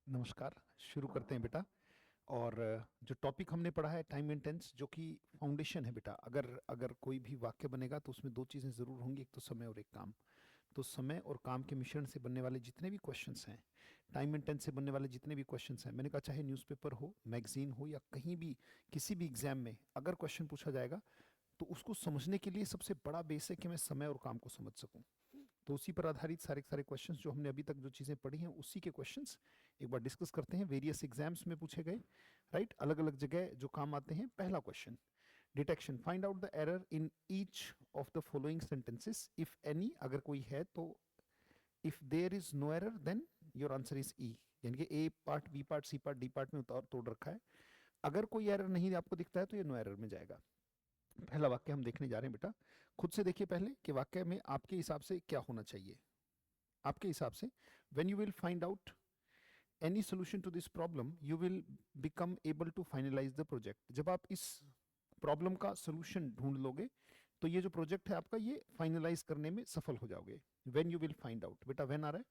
नमस्कार। शुरू करते हैं बेटा। और जो टॉपिक हमने पढ़ा है टाइम एंड टेंस, जो कि फाउंडेशन है बेटा। अगर अगर कोई भी वाक्य बनेगा तो उसमें दो चीज़ें ज़रूर होंगी, एक तो समय और एक काम। तो समय और काम के मिश्रण से बनने वाले जितने भी क्वेश्चंस हैं, टाइम एंड टेंस से बनने वाले जितने भी क्वेश्चंस हैं, मैंने कहा चाहे न्यूज़पेपर हो, मैगजीन हो, या कहीं भी किसी भी एग्जाम में अगर क्वेश्चन पूछा जाएगा तो उसको समझने के लिए सबसे बड़ा बेस है कि मैं समय और काम को समझ सकूं। तो उसी पर आधारित सारे सारे क्वेश्चंस जो हमने अभी तक जो चीज़ें पढ़ी हैं उसी के क्वेश्चंस एक बार डिस्कस करते हैं। वेरियस एग्जाम्स में पूछे गए, राइट, अलग अलग जगह जो काम आते हैं। पहला question, detection, find out the error in each of the following sentences if any. अगर कोई है तो if there is no error then your answer is E, यानी कि A part, B part, C part, D part में उतार तोड़ रखा है। अगर कोई एरर नहीं आपको दिखता है तो ये नो एरर में जाएगा। पहला वाक्य हम देखने जा रहे हैं बेटा। खुद से देखिए पहले कि वाक्य में आपके हिसाब से क्या होना चाहिए। आपके हिसाब से, when you will find out any solution to this problem you will become able to finalize the project। जब आप इस प्रॉब्लम का सोल्यूशन ढूंढ लोगे तो ये जो प्रोजेक्ट है आपका ये फाइनलाइज करने में सफल हो जाओगे। when you will find out, बेटा when आ रहा है।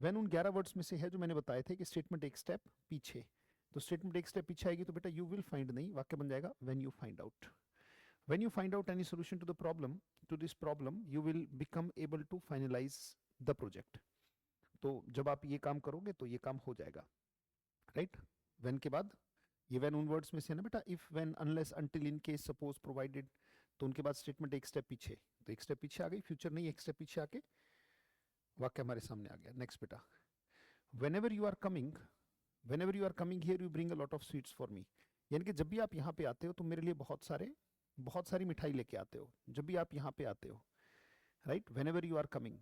when उन 11 वर्ड्स में से है जो मैंने बताए थे कि स्टेटमेंट एक स्टेप पीछे। तो स्टेटमेंट एक स्टेप पीछे आएगी तो बेटा यू विल फाइंड नहीं, वाक्य बन जाएगा when you find out। when you find out any solution to the problem, to this problem you will become able to finalize the project। तो जब आप ये काम करोगे तो ये काम हो जाएगा, राइट। वेन के बाद ये वेन उन वर्ड्स में से है ना बेटा, if when unless until in case suppose provided. तो उनके बाद स्टेटमेंट एक स्टेप पीछे, तो एक स्टेप पीछे आ गई, फ्यूचर नहीं, एक स्टेप पीछे आके वाक्य हमारे सामने आ गया। नेक्स्ट बेटा, whenever you are coming, whenever you are coming here you bring a lot of sweets for me. यानी कि जब भी आप यहाँ पे आते हो तो मेरे लिए बहुत सारी मिठाई लेके आते हो, जब भी आप यहाँ पे आते हो, right. Whenever you are coming,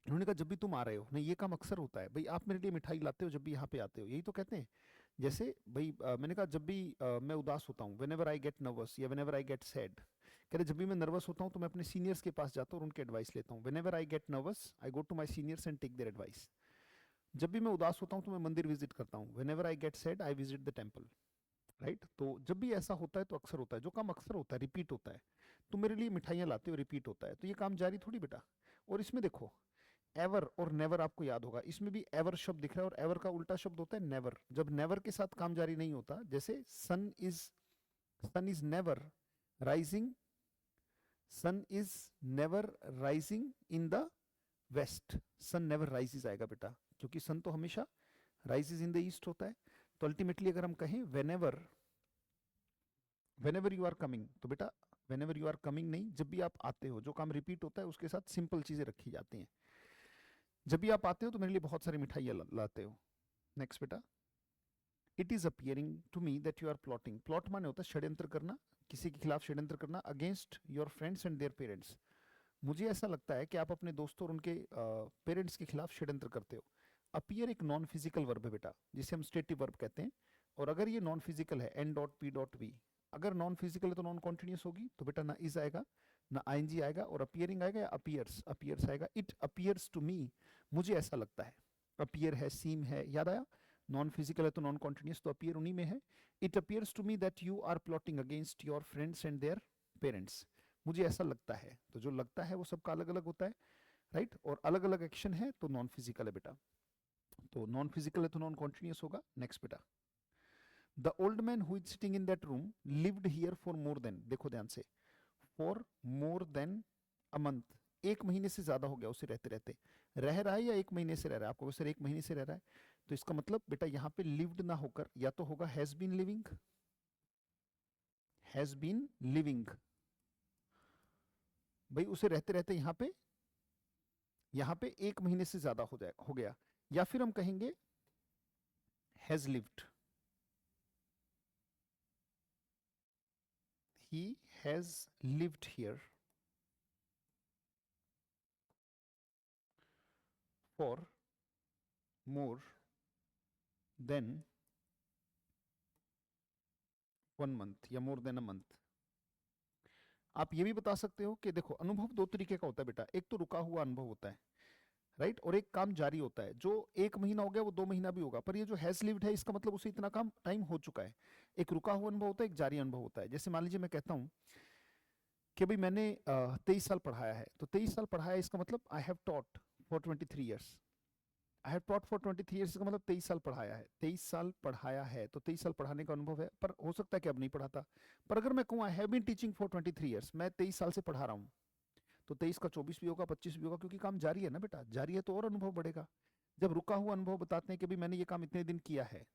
उन्होंने कहा जब भी तुम आ रहे हो, नहीं ये काम अक्सर होता है भाई, आप मेरे लिए मिठाई लाते हो जब भी यहाँ पे आते हो, यही तो कहते हैं। जैसे भाई मैंने कहा जब भी मैं उदास होता हूँ, whenever I get nervous, या whenever I get sad. कह रहे जब भी मैं नर्वस होता हूँ तो मैं अपने सीनियर्स के पास जाता हूँ और उनके एडवाइस लेता हूँ। Whenever I get nervous I go to my seniors and take their advice. जब भी मैं उदास होता हूँ तो मैं मंदिर विजिट करता हूँ। Whenever I get sad I visit the temple, right. तो जब भी ऐसा होता है तो अक्सर होता है, जो काम अक्सर होता है, रिपीट होता है, तो मेरे लिए मिठाइयाँ लाते हो, रिपीट होता है, तो ये काम जारी थोड़ी बेटा। और इसमें देखो एवर और नेवर आपको याद होगा, इसमें भी एवर शब्द दिख रहा है और एवर का उल्टा शब्द होता है नेवर। जब नेवर के साथ काम जारी नहीं होता, जैसे sun is never rising, sun is never rising in the west, sun never rises आएगा बेटा, क्योंकि सन तो हमेशा राइजेज इन द ईस्ट होता है। तो अल्टीमेटली अगर हम कहें whenever you are coming, तो बेटा whenever you are coming नहीं, जब भी आप आते हो, जो काम रिपीट होता है उसके साथ सिंपल चीजें रखी जाती हैं। जब भी आप आते हो तो मेरे लिए बहुत सारी मिठाइयाँ लाते हो। नेक्स्ट बेटा, it is appearing to me that you are plotting. Plot माने होता है षड्यंत्र करना, किसी के खिलाफ षड्यंत्र करना, against your friends and their parents. मुझे ऐसा लगता है कि आप अपने दोस्तों और उनके पेरेंट्स के खिलाफ षड्यंत्र करते हो। अपियर एक नॉन फिजिकल वर्ब है बेटा, जिसे हम स्टेटिव वर्ब कहते हैं। और अगर ये नॉन फिजिकल है, N dot P dot V, अगर नॉन फिजिकल है तो नॉन कॉन्टिन्यूस होगी, तो बेटा ना इज आएगा ना आईएनजी आएगा, और अपियरिंग आएगा या अपियर्स, अपियर्स आएगा। इट अपियर्स टू मी, मुझे ऐसा लगता है। अपियर है, सीम है, याद आया। नॉन फिजिकल है तो नॉन कॉन्टिन्यूस, तो अपियर उन्हीं में है। It appears to me that you are plotting against your friends and their parents. मुझे ऐसा लगता है, तो जो लगता है वो सबका अलग अलग होता है, राइट। और अलग अलग एक्शन है तो नॉन फिजिकल है बेटा, तो नॉन फिजिकल है तो नॉन कॉन्टिन्यूस होगा। नेक्स्ट बेटा, the old man who is sitting in that room lived here for more than, देखो ध्यान से, for more than a month, एक महीने से ज्यादा हो गया उसे रहते रहते। रह रहा है या एक महीने से रह रहा है, आपको सर एक महीने से रह रहा है, तो इसका मतलब बेटा यहाँ पे लिव्ड ना होकर या तो होगा has been living, has been living, भाई उसे रहते रहते यहाँ पे एक महीने से ज्यादा हो गया। या फिर हम कहेंगे has lived, he has lived here for more than 1 month या मोर देन अ मंथ। आप ये भी बता सकते हो कि देखो अनुभव दो तरीके का होता है बेटा, एक तो रुका हुआ अनुभव होता है, राइट, और एक काम जारी होता है। जो एक महीना हो गया वो 2 महीना भी होगा, पर ये जो हैज लिव्ड है इसका मतलब उसे इतना काम टाइम हो चुका है। एक रुका हुआ अनुभव होता है, एक जारी अनुभव होता है। जैसे मान लीजिए मैं कहता हूँ कि भाई मैंने 23 साल पढ़ाया है, तो 23 साल पढ़ाया इसका मतलब आई have taught for 23 years, I have taught for 23 years का मतलब 23 साल पढ़ाया है, 23 साल पढ़ाया है, तो 23 साल पढ़ाने का अनुभव है, पर हो सकता है कि अब नहीं पढ़ाता। पर अगर मैं कहूँ I have been teaching for 23 years, मैं 23 साल से पढ़ा रहा हूँ, तो 23 का 24 भी होगा, 25 भी होगा, क्योंकि काम जारी है ना बेटा, जारी है तो और अनुभव बढ़ेगा। जब रुका हुआ अनुभव बताते हैं कि भाई मैंने ये काम इतने दिन किया है,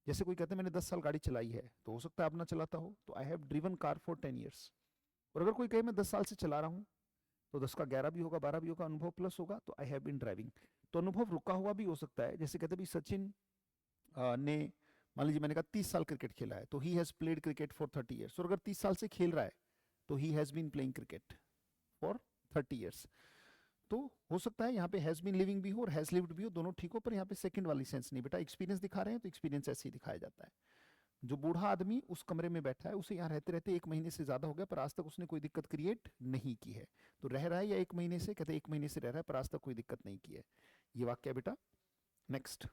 जैसे कोई कहते हैं मैंने 10 साल गाड़ी चलाई है, तो हो सकता है अब ना चलाता हो, तो I have driven car for 10 years. और अगर कोई कहे मैं 10 साल से चला रहा हूँ, तो 10 का 11 भी होगा, 12 भी होगा, अनुभव प्लस होगा, तो आई हैव बीन ड्राइविंग। तो अनुभव रुका हुआ भी हो सकता है, जैसे कहते हैं भाई सचिन ने, मान लीजिए मैंने कहा 30 साल क्रिकेट खेला है, तो he has played cricket for 30 years. और अगर 30 साल से खेल रहा है, तो he has been playing cricket for 30 years. तो हो सकता है यहाँ पे हैज बीन लिविंग भी हो और हैज लिव्ड भी हो, दोनों ठीक हो, पर यहाँ पे सेकंड वाली सेंस नहीं बेटा, एक्सपीरियंस दिखा रहे हैं तो एक्सपीरियंस ऐसे ही दिखाया जाता है। जो बूढ़ा आदमी उस कमरे में बैठा है, उसे यहाँ रहते रहते 1 महीने से ज्यादा हो गया, पर आज तक उसने कोई दिक्कत क्रिएट नहीं की है। तो रह रहा है या 1 महीने से, कहते हैं 1 महीने से रह रहा है, पर आज तक कोई दिक्कत नहीं की है। ये वाक्य है बेटा। Next,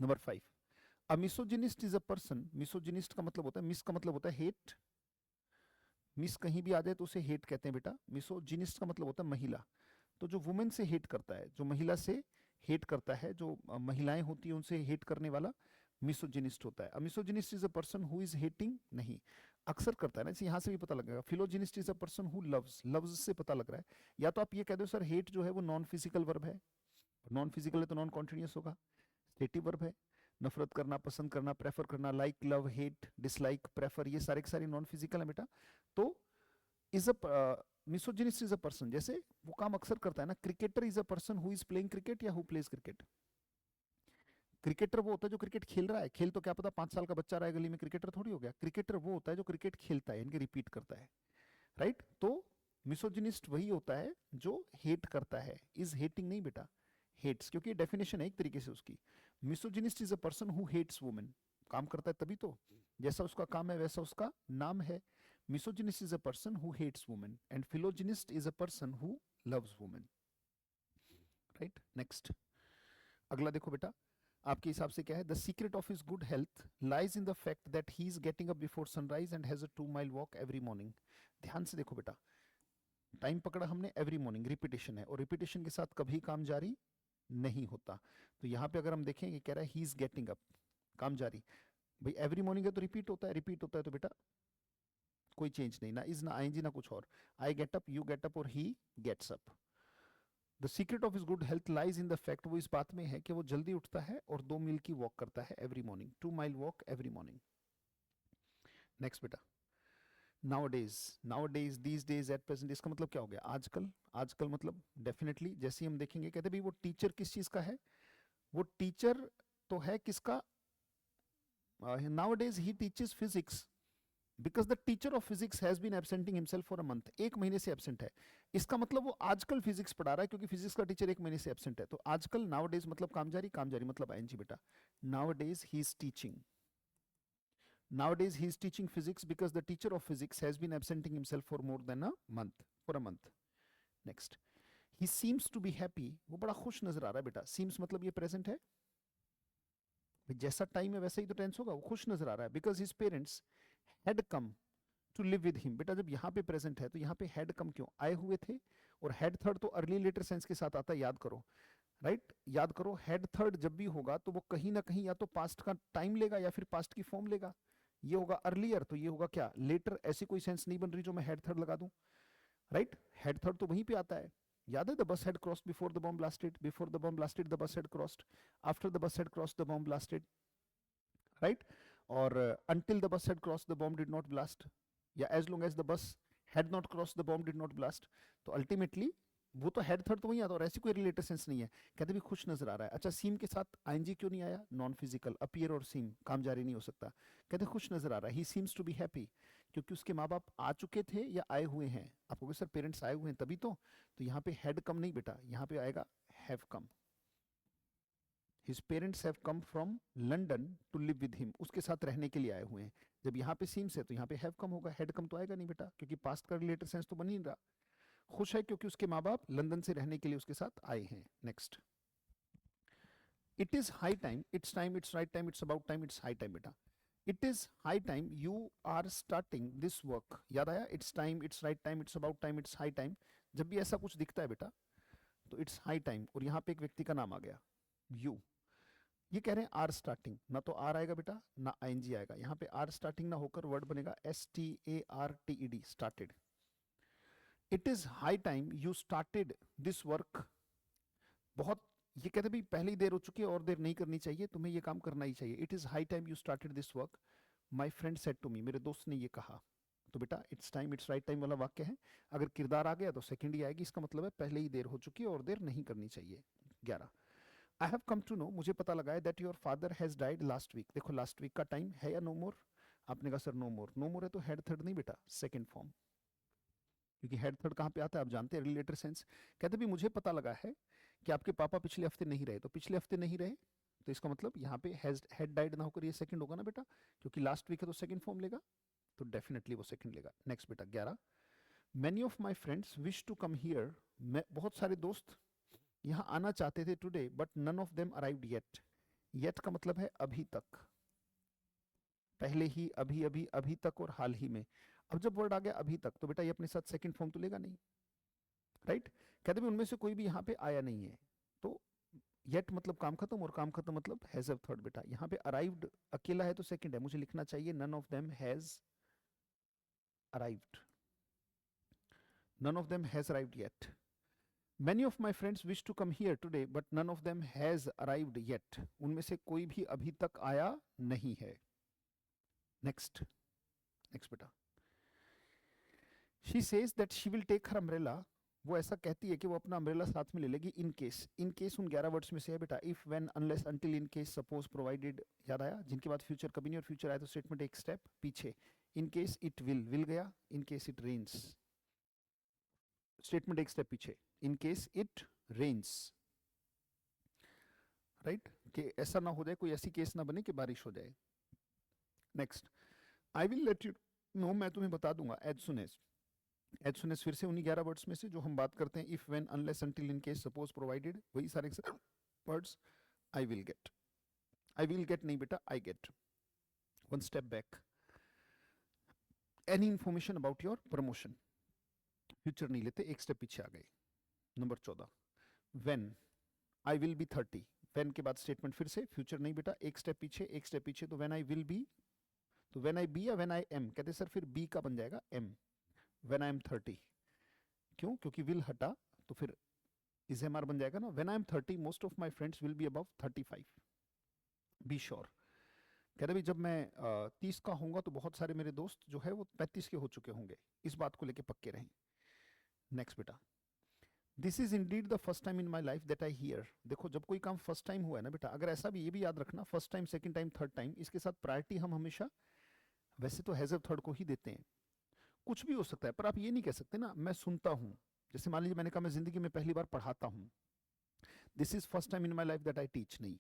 number 5, a misogynist is a person. Misogynist का मतलब होता है, मिस का मतलब होता है हेट, मिस कहीं भी आ जाए तो उसे हेट कहते हैं बेटा। मिसोजिनिस्ट का मतलब होता है महिला। तो जो वुमेन से हेट करता है, जो महिला से हेट करता है, जो महिलाएं होती हैं उनसे हेट करने वाला मिसोजिनिस्ट होता है। Misogynist is a person who is hating, नहीं, अक्सर करता है ना, इसे यहाँ से भी पता लगेगा। फिलोजिनिस्ट is a person who loves, loves से पता लग रहा है। या तो आप ये कह दो सर हेट जो है वो नॉन फिजिकल वर्ब है, नॉन फिजिकल है तो नॉन कॉन्टिन्यूस होगा, स्टेटिव वर्ब है। नफरत करना, पसंद करना, प्रेफर करना, like, love, hate, dislike, prefer, ये सारे के सारे नॉन फिजिकल है बेटा। तो is a misogynist is a person, जैसे वो काम अक्सर करता है ना, cricketer is a person who is playing cricket या हु प्लेज क्रिकेट। क्रिकेटर वो होता है जो क्रिकेट खेल रहा है, खेल तो क्या पता 5 साल का बच्चा रहा है गली में, क्रिकेटर थोड़ी हो गया। क्रिकेटर वो होता है जो क्रिकेट खेलता है, यानी रिपीट करता है, राइट। तो मिसोजिनिस्ट वही होता है जो हेट करता है, इज हेटिंग नहीं बेटा, हेट्स, क्योंकि डेफिनेशन है एक तरीके से उसकी। Misogynist is a person who hates women, काम करता है तभी तो, जैसा उसका काम है वैसा उसका नाम है। Misogynist is a person who hates women and philogynist is a person who loves women, right. Next, अगला देखो बेटा, आपके हिसाब से क्या है? The secret of his good health lies in the fact that he is getting up before sunrise and has a 2 mile walk every morning. ध्यान से देखो बेटा, टाइम पकड़ा हमने, एवरी मॉर्निंग रिपीटेशन है, और रिपीटेशन के साथ कभी काम जारी नहीं होता। तो यहाँ पे अगर हम देखें, ये कह रहा है ही इज गेटिंग अप, काम जारी। भाई एवरी मॉर्निंग है तो रिपीट होता है, रिपीट होता है तो बेटा कोई चेंज नहीं, ना इज ना आईएनजी ना कुछ और। I get up, you get up और he gets up. The secret of his good health lies in the fact, वो इस बात में है कि वो जल्दी उठता है और 2 मील की वॉक करता है every morning, 2 mile walk every morning. Next बेटा, nowadays these days at present, इसका मतलब क्या हो गया? आजकल। आजकल मतलब डेफिनेटली, जैसे ही हम देखेंगे, कहते भाई वो टीचर किस चीज का है? वो टीचर तो है किसका? Nowadays he teaches physics because the teacher of physics has been absenting himself for a month, 1 महीने से एबसेंट है। इसका मतलब वो आजकल फिजिक्स पढ़ा रहा है, क्योंकि फिजिक्स का टीचर 1 महीने से एबसेंट है। तो आजकल, नाउ डेज मतलब काम जारी, काम जारी मतलब आईएनजी बेटा। Nowadays he is teaching, nowadays he is teaching physics because the teacher of physics has been absenting himself for more than a month, for a month. Next, he seems to be happy, वो बड़ा खुश नजर आ रहा है बेटा। seems मतलब ये प्रेजेंट है, जैसा टाइम है वैसा ही तो टेंस होगा, वो खुश नजर आ रहा है। because his parents had come to live with him, बेटा जब यहाँ पे प्रेजेंट है तो यहाँ पे had come क्यों? आए हुए थे, और had थर्ड तो अर्ली लेटर सेंस के साथ आता है, याद करो, राइट याद करो। हेड थर्ड जब भी होगा तो वो कहीं ना कहीं या तो पास्ट का टाइम लेगा या फिर पास्ट की फॉर्म लेगा। ये होगा अर्लियर, तो ये होगा क्या? लेटर। ऐसी कोई सेंस नहीं बन रही जो मैं हेड थर्ड लगा दूं, राइट। हेड थर्ड तो वहीं पे आता है, याद है? The bus had crossed before the bomb blasted, before the bomb blasted the bus had crossed, after the bus had crossed the bomb blasted, right. और until the bus had crossed the bomb did not blast, या as long as the bus had not cross the bomb did not blast. तो ultimately वो तो had third तो वही आता, और ऐसी कोई रिलेटेड सेंस नहीं है। कहते भी खुश नजर आ रहा है। अच्छा, सीम के साथ आईएनजी क्यों नहीं आया? नॉन फिजिकल, अपीयर और सीम काम जारी नहीं हो सकता। कहते खुश नजर आ रहा है, he seems to be happy, क्योंकि उसके माँ बाप आ चुके थे या आए हुए हैं। आप कहोगे सर पेरेंट्स आए हुए हैं तभी तो यहाँ पे हैड कम नहीं बेटा, यहाँ पे आएगा have come. His parents have come from London to live with him, उसके साथ रहने के लिए आए हुए हैं। जब यहाँ पे सीम्स है तो यहाँ पे हैव कम होगा, हेड कम तो आएगा नहीं बेटा, क्योंकि पास्ट का रिलेटेड सेंस तो बन ही नहीं रहा। खुश है क्योंकि उसके माँ बाप लंदन से रहने के लिए उसके साथ आए हैं। Next, it is high time, it's time, it's right time, it's about time, it's high time बेटा। It is high time you are starting this work, याद आया? It's time, it's right time, it's about time, it's high time. जब भी ऐसा कुछ दिखता है बेटा तो इट्स हाई टाइम, और यहाँ पे एक व्यक्ति का नाम आ गया, यू। ये कह रहे हैं आर स्टार्टिंग, ना तो आर आएगा बेटा ना आईएनजी आएगा, यहाँ पे आर स्टार्टिंग ना होकर वर्ड बनेगा STARTED, started. It is high time you started this work. बहुत, ये कहते भी पहले ही देर हो चुकी है और देर नहीं करनी चाहिए, तुम्हें ये काम करना ही चाहिए। It is high time you started this work, my friend said to me, मेरे दोस्त ने ये कहा। तो बेटा it's time it's right time वाला वाक्य है। अगर किरदार आ गया तो सेकंड ही आएगी, इसका मतलब है पहले ही देर हो चुकी है और देर नहीं करनी चाहिए। 11, I have come to know, मुझे पता लगा है that your father has died last week. देखो लास्ट वीक का टाइम है या नो मोर, आपने कहा sir no more, no more है तो हेड थर्ड नहीं बेटा, सेकंड फॉर्म, क्योंकि हेड थर्ड कहाँ पे आता है आप जानते हैं, रिलेटेड सेंस। कहते भी मुझे पता लगा है कि आपके पापा पिछले हफ्ते नहीं रहे, तो पिछले हफ्ते नहीं रहे, तो इसका मतलब यहाँ पे हैज हेड डाइड ना होकर ये सेकंड होगा ना बेटा, क्योंकि लास्ट वीक है तो सेकंड फॉर्म लेगा, तो डेफिनेटली वो सेकंड लेगा। नेक्स्ट बेटा 11, many of my friends wish to come here, मैं बहुत सारे दोस्त यहाँ आना चाहते थे today, but none of them arrived yet. Yet का मतलब है अभी तक, पहले ही, अभी अभी, अभी तक और हाल ही में। अब जब वर्ड आ गया अभी तक तो बेटा ये अपने साथ सेकंड फॉर्म तो लेगा नहीं, राइट। कहते भी उनमें से कोई भी यहाँ पे आया नहीं है, तो येट मतलब काम खत्म, और काम खत्म मतलब हैज हैव थर्ड बेटा। यहाँ पे अराइव्ड अकेला है तो सेकंड है, मुझे लिखना चाहिए none of them has arrived, none of them has arrived yet. Many of my friends wish to come here today, but none of them has arrived yet. उनमें से कोई भी अभी तक आया नहीं है। Next, next बेटा। She says that she will take her umbrella. वो ऐसा कहती है कि वो अपना अम्ब्रेला साथ में ले लेगी इन केस। इन केस उन 11 वर्ड्स में से है बेटा, if, when, unless, until, in case, suppose, provided, याद आया, जिनके बाद फ्यूचर कभी नहीं और फ्यूचर आया तो स्टेटमेंट एक स्टेप पीछे। इन केस इट विल गया, in case it rains, statement एक स्टेप पीछे, in case it rains, right, कि ऐसा ना हो जाए, कोई ऐसी केस ना बने कि बारिश हो जाए। Next, I will let you know, मैं तुम्हें बता दूंगा, as soon as. As soon as फिर से उन्हीं 11 वर्ड्स में से जो हम बात करते हैं, if, when, unless, until, in case, suppose, provided, वही सारे words. I will get, I will get नहीं बेटा, I get. One step back, any information about your promotion, future नहीं लेते, एक स्टेप पीछे आ गए। Number 14, when I will be 30, when के बाद स्टेटमेंट फिर से फ्यूचर नहीं बेटा, एक स्टेप पीछे, एक स्टेप पीछे, तो व्हेन आई विल बी, तो व्हेन आई बी या व्हेन आई एम, कहते सर फिर बी का बन जाएगा एम, व्हेन आई एम 30। क्यों, क्योंकि विल हटा तो फिर इज एम आर बन जाएगा ना, when I am 30 most of my friends will be above 35, be sure. कहते भाई जब मैं 30 का होऊंगा तो बहुत सारे मेरे दोस्त जो है वो 35 के हो चुके होंगे, इस बात को लेके पक्के रहें। नेक्स्ट बेटा, this is Indeed the first time in my life that I hear. देखो जब कोई काम फर्स्ट टाइम हुआ है ना बेटा, अगर ऐसा भी, ये भी याद रखना, first time, second time, third time, इसके साथ प्रायोरिटी हम हमेशा वैसे तो हैज थर्ड को ही देते हैं। कुछ भी हो सकता है, पर आप ये नहीं कह सकते ना मैं सुनता हूँ। जैसे मान लीजिए मैंने कहा मैं जिंदगी में पहली बार पढ़ाता हूँ, this is first time in my life that I teach, नहीं,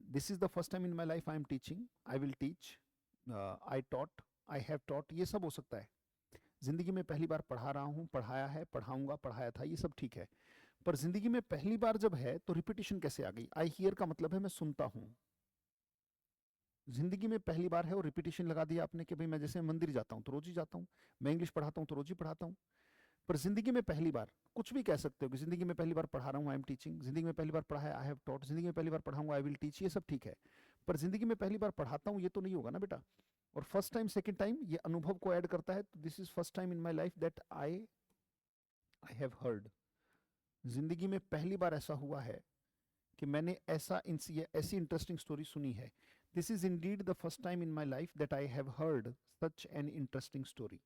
this is the first time in my life I am teaching, I will teach, I taught, I have taught, ये सब हो सकता है। जिंदगी में पहली बार पढ़ा रहा हूँ, पढ़ाया है, पढ़ाऊंगा, पढ़ाया था, ये सब ठीक है। पर जिंदगी में पहली बार जब है तो रिपीटिशन कैसे आ गई? आई हियर का मतलब है मैं सुनता हूँ, जिंदगी में पहली बार है और रिपीटिशन लगा दिया आपने कि भाई मैं जैसे मंदिर जाता हूँ तो रोज ही जाता हूँ, मैं इंग्लिश पढ़ाता हूँ तो रोज ही पढ़ाता हूँ। पर जिंदगी में पहली बार कुछ भी कह सकते हो कि जिंदगी में पहली बार पढ़ा रहा हूँ, आई एम टीचिंग, जिंदगी में पहली बार पढ़ाया, आई हैव टॉट, जिंदगी में पहली बार पढ़ाऊंगा, आई विल टीच, ये सब ठीक है। पर जिंदगी में पहली बार पढ़ाता हूँ ये तो नहीं होगा ना बेटा। और फर्स्ट टाइम, सेकंड टाइम ये अनुभव को ऐड करता है, तो this is first time in my life that I have heard. जिंदगी में पहली बार ऐसा हुआ है कि मैंने ऐसी इंटरेस्टिंग स्टोरी सुनी है। This is Indeed the first time in my life that I have heard such an interesting story.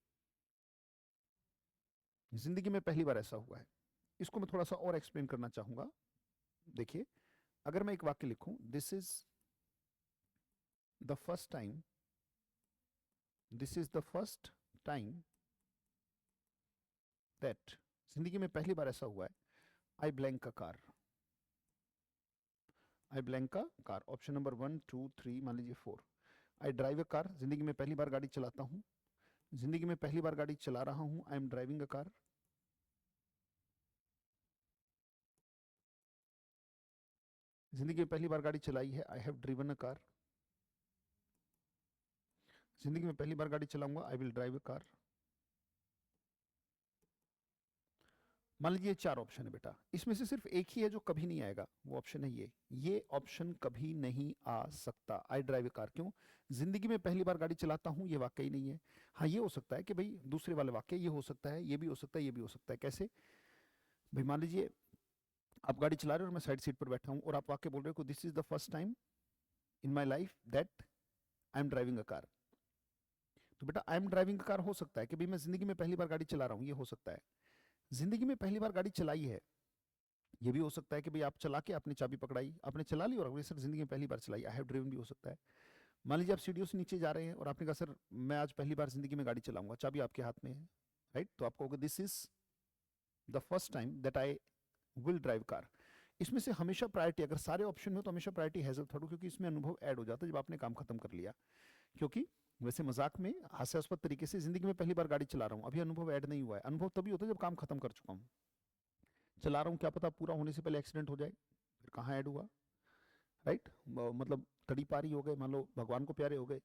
जिंदगी में पहली बार ऐसा हुआ है। इसको मैं थोड़ा सा और एक्सप्लेन करना चाहूंगा। देखिए, अगर मैं एक वाक्य लिखूं, this is the first time, this is the first time that, जिंदगी में पहली बार ऐसा हुआ है, आई blank a car, I blank a car, option number 1 2 3 मान लीजिए 4। आई ड्राइव अ कार, जिंदगी में पहली बार गाड़ी चलाता हूँ, जिंदगी में पहली बार गाड़ी चला रहा हूँ, I am driving a car. जिंदगी में पहली बार गाड़ी चलाई है, I have driven a car. जिंदगी में पहली बार गाड़ी चलाऊंगा, I will drive a car. मान लीजिए 4 ऑप्शन है बेटा, इसमें से सिर्फ एक ही है जो कभी नहीं आएगा, वो ऑप्शन है ये ऑप्शन कभी नहीं आ सकता। आई ड्राइव ए कार, क्यों? जिंदगी में पहली बार गाड़ी चलाता हूं, ये वाकई नहीं है। हाँ, ये हो सकता है कि भाई दूसरे वाले वाक्य, ये हो सकता है, ये भी हो सकता है, ये भी हो सकता है। कैसे? भाई मान लीजिए आप गाड़ी चला रहे हो और मैं साइड सीट पर बैठा हूं और आप वाक्य बोल रहे हो, this is the first time in my life that I am driving a car. तो बेटा I am driving a car हो सकता है कि भाई मैं जिंदगी में पहली बार गाड़ी चला रहा हूँ, ये हो सकता है। जिंदगी में पहली बार गाड़ी चलाई है, ये भी हो सकता है कि भाई आप चला के आपने चाबी पकड़ाई, आपने चला ली और सर जिंदगी में पहली बार चलाई, आई हैव ड्रिवन, भी हो सकता है। मान लीजिए आप सीढ़ियों से नीचे जा रहे हैं और आपने कहा सर मैं आज पहली बार जिंदगी में गाड़ी चलाऊंगा, चाबी आपके हाथ में है, राइट? तो आप कहोगे this is the first time that I will drive car. इसमें से हमेशा प्रायोरिटी, अगर सारे ऑप्शन में, तो हमेशा प्रायोरिटी हैज थर्ड, क्योंकि इसमें अनुभव ऐड हो जाता है जब आपने काम खत्म कर लिया। क्योंकि वैसे मजाक में हास्यास्पद तरीके से जिंदगी में पहली बार गाड़ी चला रहा हूँ, अभी अनुभव ऐड नहीं हुआ है। अनुभव तभी होता है जब काम खत्म कर चुका हूँ। चला रहा हूँ, क्या पता पूरा होने से पहले एक्सीडेंट हो जाए, फिर कहाँ ऐड हुआ, राइट? मतलब तड़ी पारी हो गए, मान लो भगवान को प्यारे हो गए।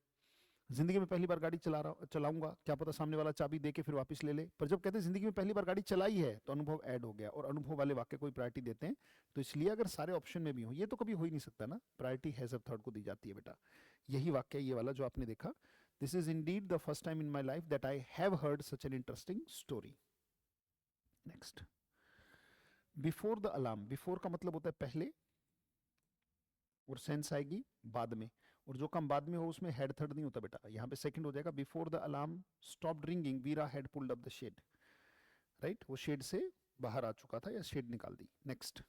जिंदगी में पहली बार गाड़ी चलाऊंगा, क्या पता सामने वाला चाबी दे के फिर वापस ले ले। पर जब कहते हैं जिंदगी में पहली बार गाड़ी चलाई है, तो अनुभव ऐड हो गया, और अनुभव वाले वाक्य को प्रायोरिटी देते हैं। तो इसलिए अगर सारे ऑप्शन में भी हो, ये तो कभी हो ही नहीं सकता ना, प्रायोरिटी हैज ऑफ थर्ड को दी जाती है बेटा। यही वाक्य ये वाला जो आपने देखा, this is Indeed the first time in my life that I have heard such an interesting story. Next, before the alarm. Before का मतलब होता है पहले, और सेंस आएगी बाद में, और जो काम बाद में हो उसमें हेड थर्ड नहीं होता बेटा, यहाँ पे सेकंड हो जाएगा। Before the alarm stopped ringing Veera had pulled up the shed, right? वो शेड से बाहर आ चुका था या शेड निकाल दी। नेक्स्ट,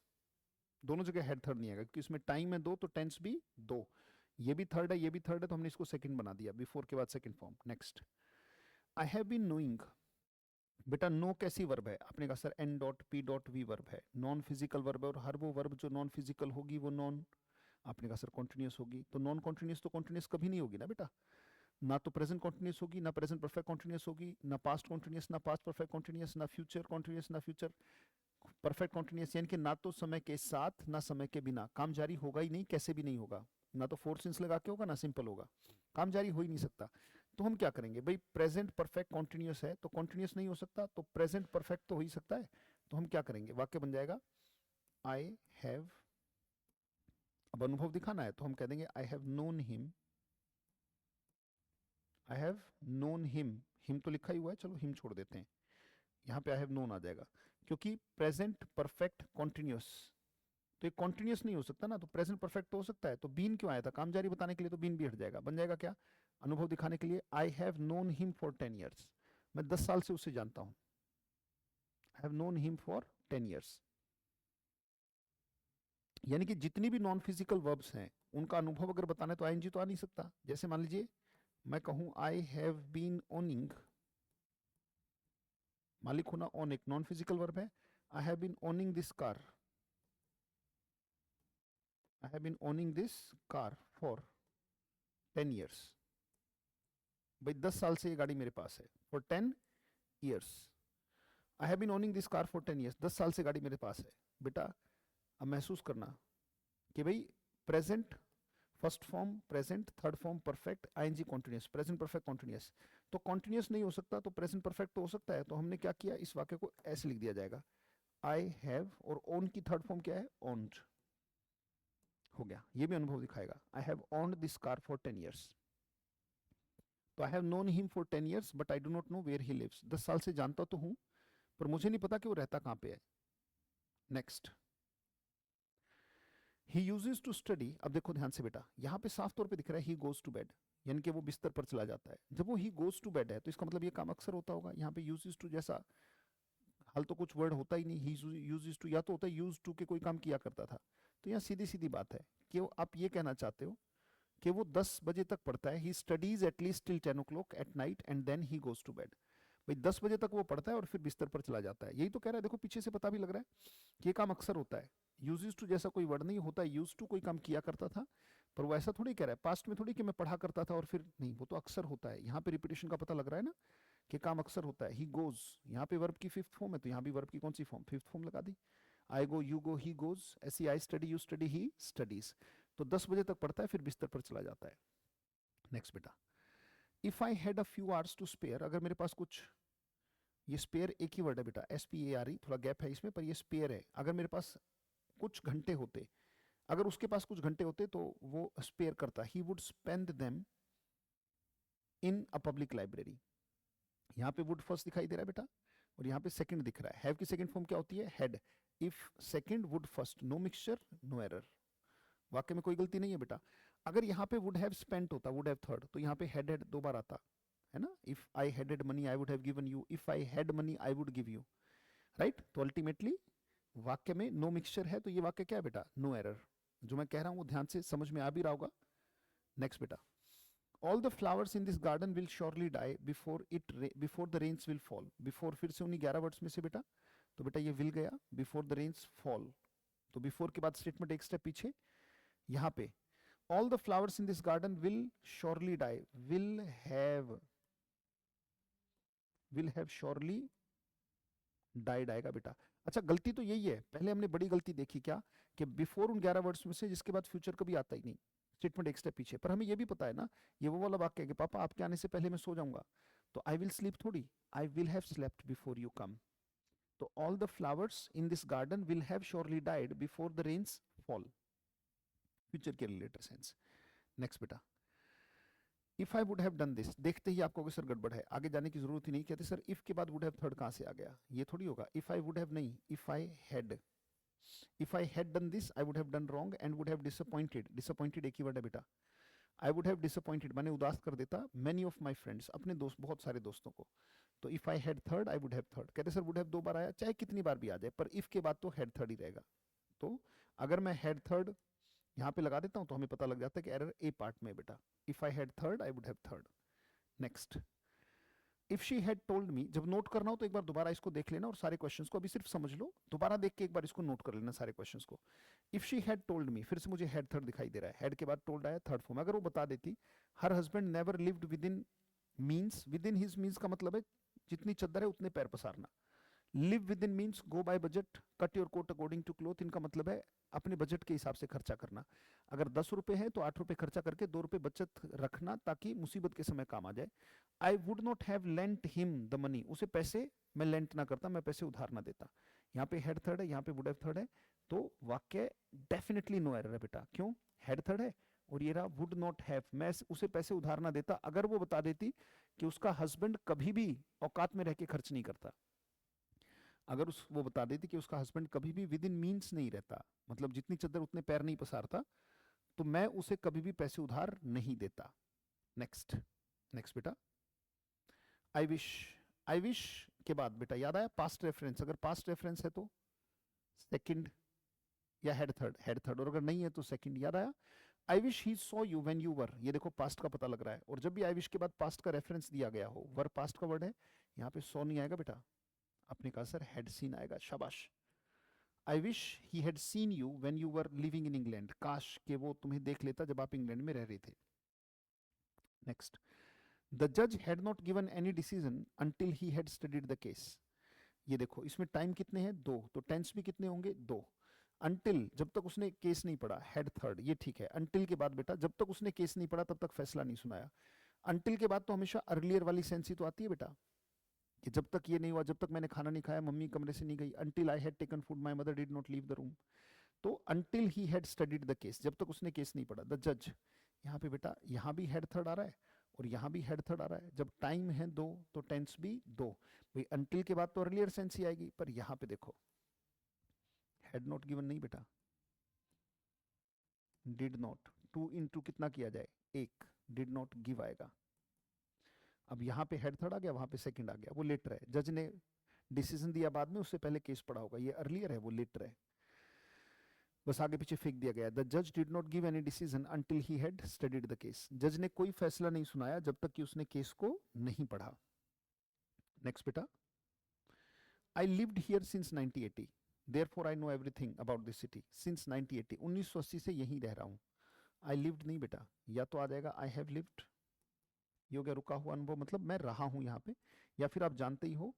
दोनों जगह हेड थर्ड नहीं आएगा क्योंकि इसमें टाइम है दो, तो टेंस भी दो, ये भी थर्ड है, ये भी थर्ड है, तो हमने इसको सेकंड बना दिया, बिफोर के बाद second form. Next, I have been knowing. बेटा नो कैसी वर्ब है? आपने कहा sir N dot P dot V verb है, नॉन फिजिकल वर्ब है, और हर वो वर्ब जो नॉन फिजिकल होगी वो नॉन, आपने कहा सर कॉन्टिन्यूस होगी। तो नॉन कॉन्टिन्यूस तो कॉन्टिन्यूस कभी नहीं होगी ना बेटा, ना तो प्रेजेंट कॉन्टिन्यूस होगी, ना प्रेजेंट परफेक्ट कॉन्टिन्यूस होगी, ना पास्ट कॉन्टिन्यूस, ना पास्ट परफेक्ट कॉन्टिन्यूस, ना फ्यूचर कॉन्टिन्यूस, ना फ्यूचर परफेक्ट कॉन्टिन्यूस। यानी कि ना तो समय के साथ ना समय के बिना काम जारी होगा ही नहीं, कैसे भी नहीं होगा, ना तो फोर सेंस लगा के होगा ना सिंपल होगा, काम जारी हो ही नहीं सकता। तो हम क्या करेंगे भाई, प्रेजेंट परफेक्ट कॉन्टिन्यूस है तो कॉन्टिन्यूस नहीं हो सकता, तो प्रेजेंट परफेक्ट तो हो ही सकता है। तो हम क्या करेंगे, वाक्य बन जाएगा आई हैव, अब अनुभव दिखाना है तो हम कह देंगे आई have known him, I have known him तो लिखा ही हुआ है, चलो हिम छोड़ देते हैं, यहाँ पे आई हैव नोन आ जाएगा, क्योंकि प्रेजेंट परफेक्ट कॉन्टिन्यूस, तो ये कॉन्टिन्यूस नहीं हो सकता ना, तो प्रेजेंट परफेक्ट तो हो सकता है। तो बीन क्यों आया था, काम जारी बताने के लिए, तो बीन भी हट जाएगा, बन जाएगा क्या, अनुभव दिखाने के लिए, आई have known him for 10 years, मैं 10 साल से उसे जानता हूं, आई have known him for 10 years. यानी कि जितनी भी नॉन फिजिकल वर्ब्स हैं उनका अनुभव अगर बताना है तो आईएनजी तो आ नहीं सकता। जैसे मान लीजिए मैं कहूं आई हैव बीन ओनिंग, मालिक होना ऑन एक नॉन फिजिकल वर्ब है, I have been owning this car, I have been owning this car for 10 years, भाई 10 साल से ये गाड़ी मेरे पास है, for 10 years, I have been owning this car for 10 years, 10 साल से गाड़ी मेरे पास है। बेटा अब महसूस करना कि भाई present first form present, third form perfect, ING continuous, present perfect continuous, तो कॉन्टिन्यूस नहीं हो सकता तो प्रेजेंट परफेक्ट तो हो सकता है। तो हमने क्या किया, इस वाक्य को ऐसे लिख दिया जाएगा, आई हैव, और ओन की थर्ड फॉर्म क्या है, ओन्ड, हो गया, ये भी अनुभव दिखाएगा, I have owned this car for 10 years. तो I have known him for 10 years but I do not know where he lives, 10 साल से जानता तो हूं पर मुझे नहीं पता कि वो रहता कहाँ पे है। Next, he uses to study. अब देखो ध्यान से बेटा, यहाँ पे साफ तौर पे दिख रहा है ही गोज टू बेड, यानी कि वो बिस्तर पर चला जाता है। जब वो ही गोज टू बेड है तो इसका मतलब ये काम अक्सर होता होगा। यहाँ पे यूजेस टू जैसा हाल तो कुछ वर्ड होता ही नहीं, ही यूजेस टू या तो होता है यूज टू के कोई काम किया करता था। तो यहाँ सीधी सीधी बात है कि आप ये कहना चाहते हो कि वो 10 बजे तक पढ़ता है, he studies at least till 10 o'clock at night and then he goes to bed. भाई 10 बजे तक वो पढ़ता है और फिर बिस्तर पर चला जाता है, यही तो कह रहा है। देखो पीछे से पता भी लग रहा है कि ये काम अक्सर होता है। यूज टू जैसा कोई वर्ड नहीं होता, यूज टू कोई काम किया करता था, पर वो ऐसा थोड़ी कह रहा है पास्ट में थोड़ी कि मैं पढ़ा करता था और फिर नहीं, वो तो अक्सर होता है। यहाँ पे रिपीटेशन का पता लग रहा है ना कि काम अक्सर होता है। ही गोज, यहाँ पे वर्ब की फिफ्थ फॉर्म है तो यहाँ भी वर्ब की कौन सी फॉर्म, फिफ्थ फॉर्म लगा दी। आई गो, यू गो, ही गोज, ऐसी I study, you study, he studies. तो 10 बजे तक पढ़ता है फिर बिस्तर पर चला जाता है। नेक्स्ट बेटा, if I had a few hours to spare, अगर मेरे पास कुछ ये स्पेयर एक ही वर्ड है बेटा, SPARE, थोड़ा गैप है इसमें, पर ये स्पेयर है। अगर मेरे पास कुछ घंटे होते, अगर उसके पास कुछ घंटे होते तो वो स्पेयर करता, he would spend them in a public library. यहाँ पे वुड फर्स्ट दिखाई दे रहा है बेटा, और यहाँ पे सेकंड दिख रहा है। हैव की सेकंड फॉर्म क्या होती है? Had. If second would first, no mixture no error, वाक्य में कोई गलती नहीं है बेटा। अगर यहाँ पे वुड हैव स्पेंट होता, वुड हैव थर्ड, तो यहाँ पे हैड दो बार आता है ना। If I headed money I would have given you, if I had money I would give you, right. तो अल्टीमेटली वाक्य में नो मिक्सचर है, तो ये वाक्य क्या है बेटा? No error. जो मैं कह रहा हूँ वो ध्यान से समझ में आ भी रहा होगा। नेक्स्ट बेटा, all the flowers in this garden will surely die before the rains will fall. Before फिर से उन्हीं 11 वर्ड्स में से बेटा, तो बेटा ये विल गया, बिफोर द रेन्स फॉल, तो बिफोर के बाद स्टेटमेंट एक स्टेप पीछे। यहाँ पे all the flowers in this garden will surely die, will have surely died आएगा बेटा। अच्छा, गलती तो यही है, पहले हमने बड़ी गलती देखी क्या, कि बिफोर उन 11 वर्ड्स में से जिसके बाद फ्यूचर कभी आता ही नहीं, स्टेटमेंट एक स्टेप पीछे। पर हमें ये भी पता है ना, ये वो वाला वाक्य है कि पापा आपके आने से पहले मैं सो जाऊंगा, तो आई विल स्लीप थोड़ी, I will have slept before you come. तो all the flowers in this garden will have surely died before the rains fall, future के रिलेटेड सेंस। नेक्स्ट बेटा, if I would have done this, देखते ही आपको sir गड़बड़ है, आगे जाने की जरूरत ही नहीं। कहते सर इफ के बाद वुड हैव थर्ड कहां से आ गया? ये थोड़ी होगा, इफ आई वुड हैव नहीं, if I had done this I would have done wrong and would have disappointed, disappointed एक ही वर्ड है बेटा। आई वुड हैव डिसअपॉइंटेड मैंने उदास कर देता मैनी ऑफ माई फ्रेंड्स, अपने दोस्त, बहुत सारे दोस्तों को। तो if I had third I would have third. कहते सर वुड हैव दो बार आया, चाहे कितनी बार भी आ जाए, पर इफ के बाद तो हैड थर्ड ही रहेगा। तो अगर मैं हैड थर्ड यहाँ पे लगा देता हूँ तो हमें पता लग जाता है कि एरर ए पार्ट में बेटा। If I had third I would have third. Next, if she had told me, जब नोट करना हो तो एक बार दोबारा इसको देख लेना और सारे क्वेश्चंस को अभी सिर्फ समझ लो, दोबारा देख के एक बार इसको नोट कर लेना सारे क्वेश्चंस को। If she had told me, फिर से मुझे हैड थर्ड दिखाई दे रहा है, हैड के बाद टोल्ड आया थर्ड फॉर्म। अगर वो बता देती her husband never lived within means, within his means का मतलब है जितनी चद्दर है उतने पैर पसारना। Live within means go by budget, cut your coat according to cloth, इनका मतलब है अपने बजट के हिसाब से खर्चा करना। अगर 10 रुपए है तो 8 रुपए खर्चा करके 2 रुपए बचत रखना ताकि मुसीबत के समय काम आ जाए। I would not have lent him the money, उसे पैसे मैं लेंट ना करता, मैं पैसे उधार ना देता। यहाँ पे हेड थर्ड है, यहाँ पे वुड हैव थर्ड है, तो वाक्य डेफिनेटली नो एरर है बेटा। क्यों? हेड थर्ड है और ये रहा वुड नॉट हैव, मैं उसे पैसे उधार ना देता। अगर वो बता देती कि उसका हस्बैंड कभी भी औकात में रह के खर्च नहीं करता, अगर वो बता देती कि उसका हस्बैंड कभी भी विद इन मीन्स नहीं रहता, मतलब जितनी चद्दर उतने पैर नहीं पसारता, तो मैं उसे कभी भी पैसे उधार नहीं देता। नेक्स्ट, नेक्स्ट बेटा, आई विश, आई विश के बाद बेटा याद आया पास्ट रेफरेंस, अगर पास्ट रेफरेंस है तो सेकंड या हेड थर्ड, हेड थर्ड, और अगर नहीं है तो सेकंड। याद आया, I wish he saw you when you were, ये देखो पास्ट का पता लग रहा है, और जब भी आई विश के बाद पास्ट का रेफरेंस दिया गया हो, वर पास्ट का वर्ड है, यहाँ पे सॉ नहीं आएगा बेटा, आपने कहा सर हैड सीन आएगा, शाबाश। I wish he had seen you when you were living in England, काश कि वो तुम्हें देख लेता जब आप इंग्लैंड में रह रहे थे। नेक्स्ट, द जज had not given any decision until he had studied the case. ये देखो इसमें टाइम कितने हैं? दो, तो टेंस भी कितने होंगे? दो। अंटिल, जब तक उसने केस नहीं पढ़ा, हेड थर्ड, ये ठीक है। अंटिल के बाद बेटा जब तक उसने केस नहीं पढ़ा तब तक फैसला नहीं सुनाया। अंटिल के बाद तो हमेशा अर्लियर वाली सेंस ही तो आती है बेटा, कि जब तक ये नहीं हुआ, जब तक मैंने खाना नहीं खाया, मम्मी कमरे से नहीं गई, until I had taken food my mother did not leave the room. तो until he had studied the case, जब तक उसने केस नहीं पढ़ा। द जज, यहाँ पे बेटा यहाँ भी हेड थर्ड आ रहा है और यहाँ भी हेड थर्ड आ रहा है। जब टाइम है दो तो टेंस भी दो। भाई अंटिल के बाद तो अर्लियर सेंस ही आएगी, पर यहाँ पे देखो हेड नॉट गिवन नहीं बेटा, डिड नॉट, टू इंटू कितना किया जाए? एक, डिड नॉट गिव आएगा। अब यहाँ पे हेड थर्ड आ गया, वहां पे सेकंड आ गया, वो लेटर है। जज ने डिसीजन दिया बाद में, उससे पहले केस पढ़ा होगा, ये अर्लियर है, वो लेटर है, बस आगे पीछे फेंक दिया गया। द जज did not give any decision until he had studied the case, जज ने कोई फैसला नहीं सुनाया जब तक कि उसने केस को नहीं पढ़ा। नेक्स्ट बेटा, I lived here since 1980 therefore I know everything about this city. Since 1980, 1980 से यहीं रह रहा हूँ। आई लिव्ड नहीं बेटा, या तो आ जाएगा आई हैव लिव्ड, ये हो गया रुका हुआ अनुभव, मतलब मैं रहा हूं यहाँ पे, या फिर आप जानते ही हो,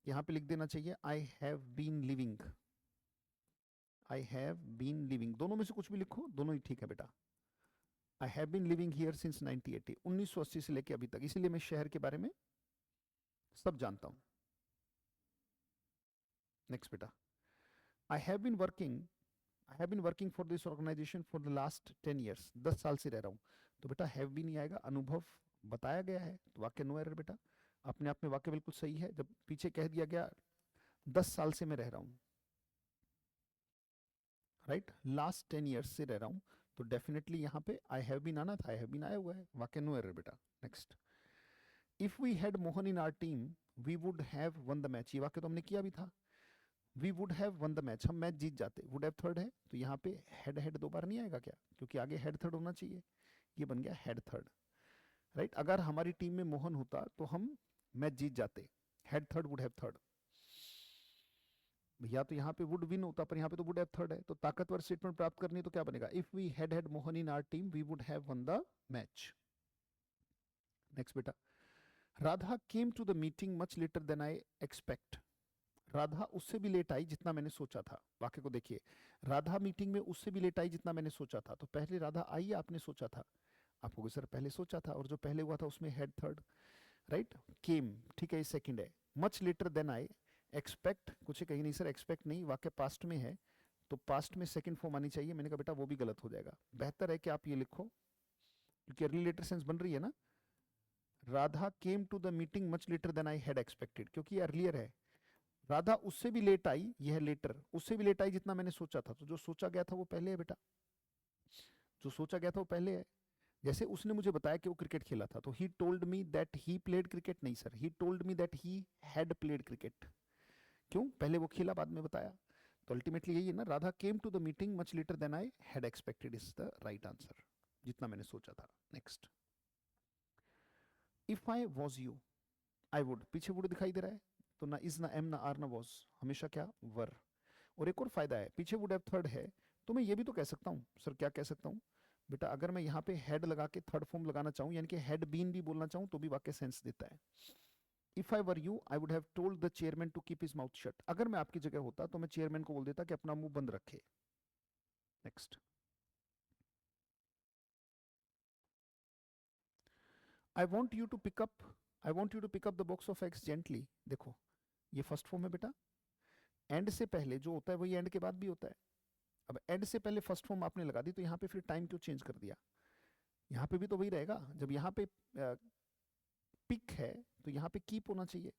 यहाँ पे लिख देना चाहिए I have been living, I have been living, दोनों में से कुछ भी लिखो, दोनों ही ठीक है बेटा। I have been living here since 1980, 1980 से लेके अभी तक, इसीलिए मैं शहर के बारे में सब जानता हूँ। नेक्स्ट बेटा, I have been working I have been working for this organisation for the last 10 years, 10 साल से रह रहा हूँ। तो बेटा हैव भी नहीं आएगा, अनुभव बताया गया है तो वाक्य नो एरर बेटा, अपने आप में वाक्य बिल्कुल सही है। जब पीछे कह दिया गया 10 साल से मैं रह रहा हूँ, राइट, लास्ट 10 years से रह रहा हूँ, तो डेफिनेटली यहाँ पे आई हैव बीन आना था, आई हैव बीन आया हुआ है, वाक्य नो एरर बेटा। Next, if we had Mohan in our team we would have won the match, ये वाक्य तो हमने किया भी था। We would have won the match, हम मैच जीत जाते, वुड हैव थर्ड है तो यहाँ पे हेड हेड दो बार नहीं आएगा क्या, क्योंकि आगे हेड थर्ड होना चाहिए, ये बन गया हेड थर्ड, राइट। अगर हमारी टीम में मोहन होता तो हम मैच जीत जाते, head third would have third, या तो यहाँ पे वुड विन होता पर यहाँ पे तो वुड हैव थर्ड है, तो ताकतवर स्टेटमेंट प्राप्त करनी है तो क्या बनेगा, if we had had Mohan in our team we would have won the match. Next बेटा, Radha came to the meeting much later than I expect, Radha उससे भी लेट आई जितना मैंने सोचा था। वाक्य को देखिए, राधा मीटिंग में उससे भी लेट आई जितना मैंने सोचा था, तो पहले राधा आई या आपने सोचा था, आपको सर पहले सोचा था, और जो पहले हुआ था उसमें हेड थर्ड, राइट। केम ठीक है, ये सेकंड है। Much later than I expect, कुछ कहीं नहीं सर, एक्सपेक्ट नहीं, वाक्य पास्ट में है तो पास्ट में सेकंड फॉर्म आनी चाहिए, मैंने कहा बेटा वो भी गलत हो जाएगा, बेहतर है कि आप ये लिखो क्योंकि अर्ली लेटर सेंस बन रही है ना। Radha came to the meeting much later than I had expected, क्योंकि ये अर्लियर है, राधा उससे भी लेट आई, यह है लेटर, उससे भी लेट आई जितना मैंने सोचा था, तो जो सोचा गया था वो पहले है बेटा, जो सोचा गया था वो पहले है। जैसे उसने मुझे बताया कि वो क्रिकेट खेला था, तो he told me that he played cricket, नहीं sir, he told me that he had played cricket, क्यों, पहले वो खेला बाद में बताया, तो अल्टीमेटली यही है ना, Radha came to the meeting much later than I had expected is the right answer, जितना मैंने सोचा था। Next, if I was you I would, पीछे वुड दिखाई दे रहा है, तो ना इज ना एम ना आर ना वॉज, हमेशा क्या वर। और एक और फायदा है, पीछे वुड हैव थर्ड है तो मैं ये भी तो कह सकता हूँ, सर क्या कह सकता हूँ बेटा, अगर मैं यहाँ पे हेड लगा के थर्ड फॉर्म लगाना चाहूँ, यानी कि हैड बीन भी बोलना चाहूँ तो भी वाक्य सेंस देता है। If I were you I would have told the chairman to keep his mouth shut, अगर मैं आपकी जगह होता तो मैं चेयरमैन को बोल देता कि अपना मुंह बंद रखे। Next, I want you to pick up, I want you to pick up the box of eggs gently, देखो ये फर्स्ट फॉर्म है बेटा, एंड से पहले जो होता है वही एंड के बाद भी होता है। अब एंड से पहले फर्स्ट फॉर्म आपने लगा दी तो यहाँ पे फिर टाइम क्यों चेंज कर दिया, यहाँ पे भी तो वही रहेगा, जब यहाँ पे पिक है तो यहाँ पे कीप होना चाहिए,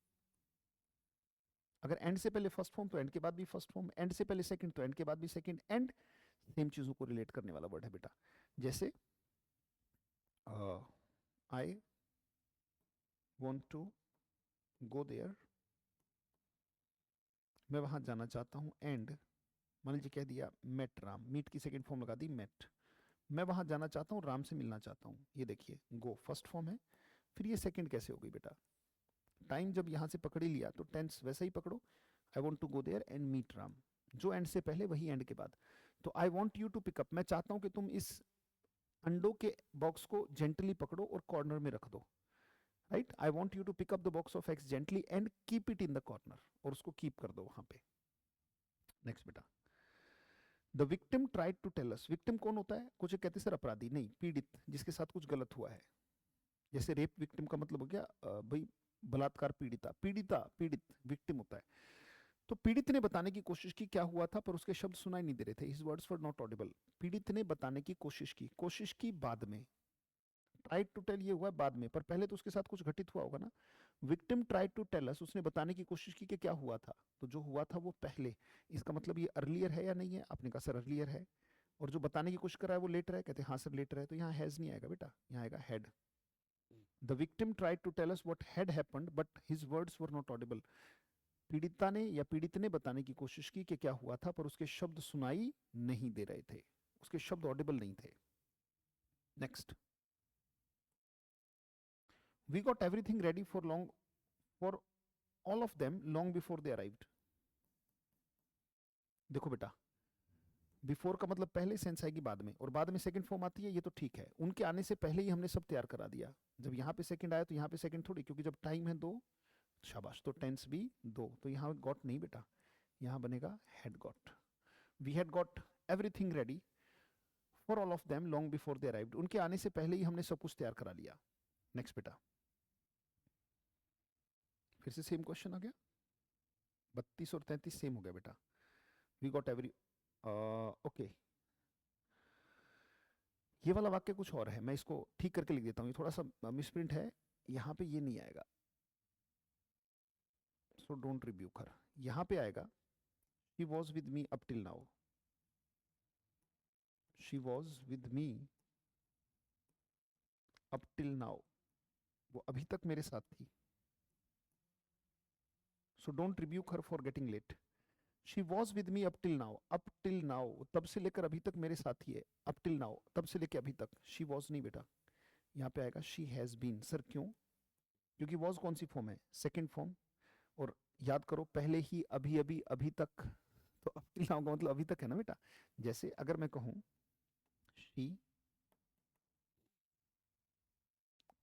अगर एंड से पहले फर्स्ट फॉर्म तो एंड के बाद भी फर्स्ट फॉर्म, एंड से पहले सेकंड तो एंड के बाद भी सेकंड, एंड सेम चीजों को रिलेट करने वाला वर्ड है बेटा। जैसे I want to go there, मैं वहां जाना चाहता हूँ, एंड मान लीजिए कह दिया मेट राम, मीट की सेकंड फॉर्म लगा दी मेट, मैं वहां जाना चाहता हूँ, राम से मिलना चाहता हूँ, ये देखिए गो फर्स्ट फॉर्म है, फिर ये सेकंड कैसे हो गई बेटा, टाइम जब यहाँ से पकड़ ही लिया तो टेंस वैसे ही पकड़ो, I want to go there and meet Ram, जो एंड से पहले वही एंड के बाद, तो I want you to pick up, मैं चाहता हूँ कि तुम इस अंडों के बॉक्स को जेंटली पकड़ो और कॉर्नर में रख दो, right, I want you to pick up the box of eggs gently and keep it in the corner, और उसको कीप कर दो वहां पे। नेक्स्ट बेटा, the victim tried to tell us, victim कौन होता है, कुछ कहते हैं सर अपराधी, नहीं पीड़ित, जिसके साथ कुछ गलत हुआ है, जैसे रेप विक्टिम का मतलब हो गया भाई बलात्कार पीड़िता, पीड़िता पीड़ित विक्टिम होता है, तो पीड़ित ने बताने की कोशिश की क्या हुआ था पर उसके शब्द सुनाई नहीं दे रहे थे, his words were not Audible, पीड़ित ने बताने की कोशिश की बाद में, ट्राइड टू टेल ये हुआ बाद में, पर पहले तो उसके साथ कुछ घटित हुआ होगा ना, victim tried to tell us, उसने बताने की कोशिश की कि क्या हुआ था, तो जो हुआ था वो पहले, इसका मतलब ये अर्लियर है या नहीं है, आपने कहा सर अर्लियर है, और जो बताने की कोशिश कर रहा है वो लेटर है, कहते हैं हाँ सर लेटर है, तो यहाँ हैज नहीं आएगा बेटा, यहाँ आएगा had, the victim tried to tell us what had happened but his words were not audible, पीड़िता ने या पीड़ित ने बताने की कोशिश की कि क्या हुआ था पर उसके शब्द सुनाई नहीं दे रहे थे, उसके शब्द ऑडिबल नहीं थे। Next, we got everything ready for all of them long before they arrived, देखो बेटा बिफोर का मतलब पहले, सेंस आएगी बाद में, और बाद में सेकंड फॉर्म आती है, ये तो ठीक है, उनके आने से पहले ही हमने सब तैयार करा दिया, जब यहाँ पे सेकंड आया तो यहाँ पे सेकंड थोड़ी, क्योंकि जब टाइम है दो, शाबाश, तो टेंस भी दो, तो यहाँ गॉट नहीं बेटा, यहाँ बनेगा had got, we had got everything ready for all of them long before they arrived, उनके आने से पहले ही हमने सब कुछ तैयार करा लिया। नेक्स्ट बेटा, फिर से सेम क्वेश्चन आ गया, 32 और 33 सेम हो गया बेटा. We got every. ओके, ये वाला वाक्य कुछ और है, मैं इसको ठीक करके लिख देता हूँ. ये थोड़ा सा मिसप्रिंट है, यहाँ पे ये नहीं आएगा. So don't rebuke her. यहाँ पे आएगा she was with me up till now. She was with me up till now. वो अभी तक मेरे साथ थी. So don't rebuke her for getting late. She was with me up till now. Up till now तब से लेकर अभी तक मेरे साथ ही है. अप टिल नाउ तब से लेकर अभी तक. शी वॉज नहीं बेटा, यहाँ पे आएगा शी हैज बीन. सर क्यों? क्योंकि वॉज कौन सी फॉर्म है? Second form. और याद करो पहले ही अभी अभी अभी तक, तो अप टिल नाउ का मतलब अभी तक है ना बेटा. जैसे अगर मैं कहूं she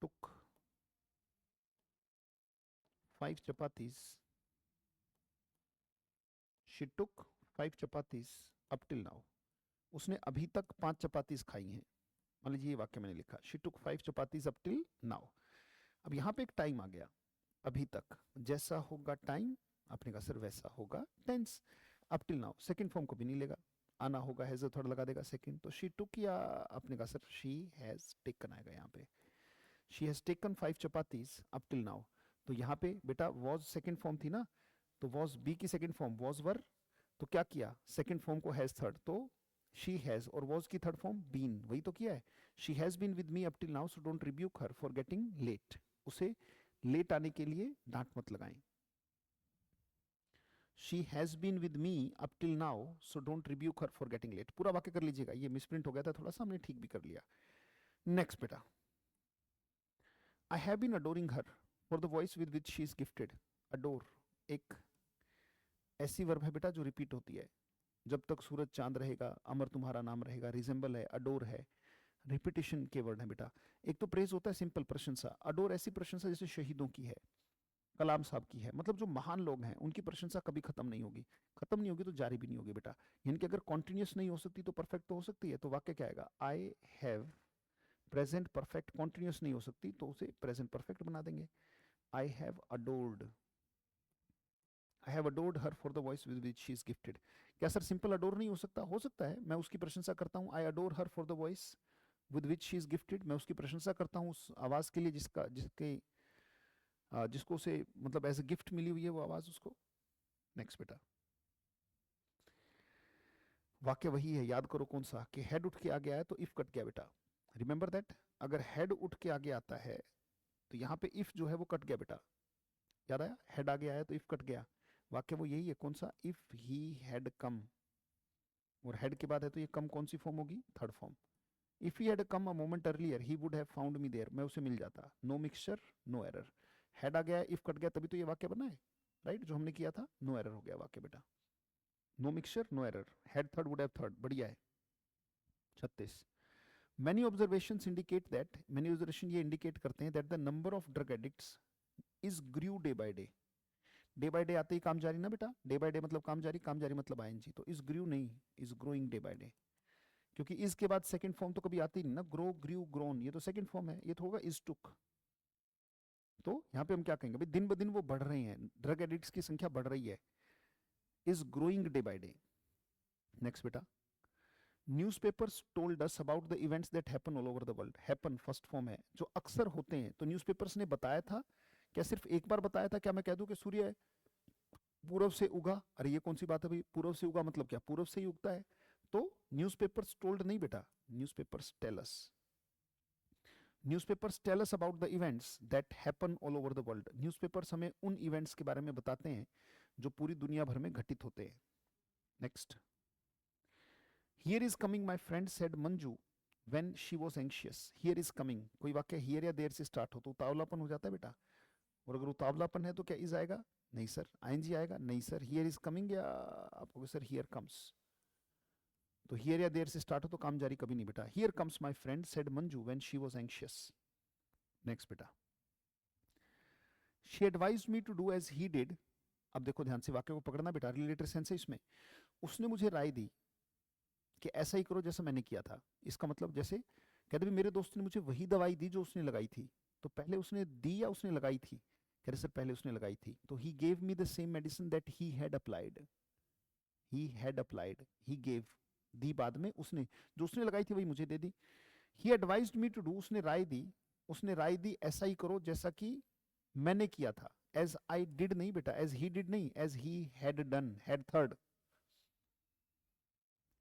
took 5 chapatis. She took 5 chapatis up till now. उसने अभी तक 5 चपातीस खाई हैं. मान लीजिए ये वाक्य मैंने लिखा, she took 5 chapatis up till now. अब यहाँ पे एक टाइम आ गया, अभी तक. जैसा होगा टाइम, आपने कहा सर वैसा होगा tense. Up till now second form को भी नहीं लेगा, आना होगा हैज थोड़ा लगा देगा सेकंड. तो शी टुक, या आपने कहा सर शी हैज टेकन आएगा यहाँ पे. She has taken 5 chapatis up till now. तो यहाँ पे बेटा वॉज सेकंड फॉर्म थी ना, तो वॉज बी की सेकंड फॉर्म वॉज वर. तो क्या किया, सेकंड फॉर्म को हैज थर्ड, तो शी हैज. और वॉज की थर्ड फॉर्म बीन, वही तो किया है. She has been with me up till now, so don't rebuke her for getting late. उसे लेट आने के लिए डांट मत लगाएं. She has been with me up till now, so don't rebuke her for getting late. पूरा वाक्य कर लीजिएगा, ये मिसप्रिंट हो गया था थोड़ा सा, हमने ठीक भी कर लिया. नेक्स्ट बेटा, I have been adoring her for the voice with which she is gifted. Adore एक ऐसी वर्ब है बेटा जो रिपीट होती है. जब तक सूरज चांद रहेगा, अमर तुम्हारा नाम रहेगा. रिजेंबल है, अडोर है, रिपीटिशन के वर्ड है बेटा. एक तो प्रेज होता है सिंपल प्रशंसा. अडोर ऐसी प्रशंसा जैसे शहीदों की है, कलाम साहब की है. मतलब जो महान लोग हैं उनकी प्रशंसा कभी खत्म नहीं होगी. खत्म नहीं होगी तो जारी भी नहीं होगी बेटा. यानी कि अगर कॉन्टिन्यूस नहीं हो सकती तो परफेक्ट तो हो सकती है. तो वाक्य क्या आएगा, I have. Present perfect continuous नहीं हो सकती तो उसे प्रेजेंट परफेक्ट बना देंगे. I have adored. I have adored her for the voice with which she is gifted. क्या सर सिंपल अडोर नहीं हो सकता? हो सकता है. मैं उसकी प्रशंसा करता हूँ. I adore her for the voice with which she is gifted. मैं उसकी प्रशंसा करता हूँ उस आवाज के लिए जिसको उसे मतलब एज ए गिफ्ट मिली हुई है वो आवाज उसको. नेक्स्ट बेटा, वाक्य वही है, याद करो कौन सा, कि हेड उठ के आगे आया तो इफ कट गया बेटा. Remember that. अगर हेड उठ के आगे आता है तो यहाँ पे इफ जो है वो कट गया बेटा. याद आया, हेड आगे आया तो इफ कट गया. वाक्य वो यही है, कौन सा, इफ ही हैड कम. और हेड के बाद है तो ये कम कौन सी फॉर्म होगी, third form. If he had come a moment earlier he would have found me there. मैं उसे मिल जाता. No mixture no error. Had आ गया, इफ कट गया, तभी तो ये वाक्य बना है. राइट, जो हमने किया था, नो एरर हो गया वाक्य बेटा. No mixture no error. Had third would have third. बढ़िया है. 36. Many observations indicate that. Many observation ये इंडिकेट करते हैं that the number of drug addicts is grew day by day. Day by day आते ही काम जारी ना बेटा. डे बाय डे मतलब काम जारी मतलब आईएनजी. तो इज ग्रू नहीं, is growing day by day. क्योंकि इज के बाद सेकंड फॉर्म तो कभी आती नहीं ना. ग्रो, ग्रू, ग्रोन, ये तो सेकंड फॉर्म है. ये तो होगा इज टुक. तो यहाँ पे हम क्या कहेंगे भाई, दिन ब दिन वो बढ़ रहे हैं, ड्रग एडिक्ट्स की संख्या बढ़ रही है. Is growing day by day. Next बेटा, newspapers told us about the events that happen all over the world. Happen first form है, जो अक्सर होते हैं. तो न्यूज़पेपर्स ने बताया था. क्या सिर्फ एक बार बताया था? क्या मैं कह दूं कि सूर्य पूर्व से उगा? अरे ये कौन सी बात है भाई, पूर्व से उगा मतलब क्या, पूर्व से ही उगता है. तो न्यूज़पेपर्स टोल्ड नहीं बेटा, newspapers tell us. Newspapers tell us about the events that happen all over the world. Newspapers हमें उन इवेंट्स के बारे में बताते हैं जो पूरी दुनिया भर में घटित होते हैं. Next, here is coming my friend said Manju when she was anxious. Here is coming, कोई वाक्य हियर या देर से स्टार्ट हो तो उतावलापन हो जाता है बेटा. और अगर उतावलापन है तो क्या इज आएगा? नहीं सर. आईएनजी आएगा? नहीं सर. हियर इज कमिंग, या आप कहोगे सर हियर कम्स. तो हियर या देर से स्टार्ट हो तो काम जारी कभी नहीं बेटा. Here comes my friend said Manju when she was anxious. Next बेटा, she advised me to do as he did. अब देखो ध्यान से, वाक्य को पकड़ना बेटा, रिलेटेड सेंस है इसमें. उसने मुझे राय दी कि ऐसा ही करो जैसा मैंने किया था. इसका मतलब जैसे कहते भी मेरे दोस्त ने मुझे वही दवाई दी जो उसने लगाई थी. तो पहले उसने दी या उसने लगाई थी? कह रहे सर पहले उसने लगाई थी, तो he gave me the same medicine that he had applied, he had applied, he gave, दी बाद में, उसने, जो उसने लगाई थी वही मुझे दे दी। He advised me to do, उसने राय दी, उसने राय दी ऐसा ही करो जैसा कि मैंने किया था, एज आई डिड नहीं बेटा, एज ही डिड नहीं, as he had done, had third.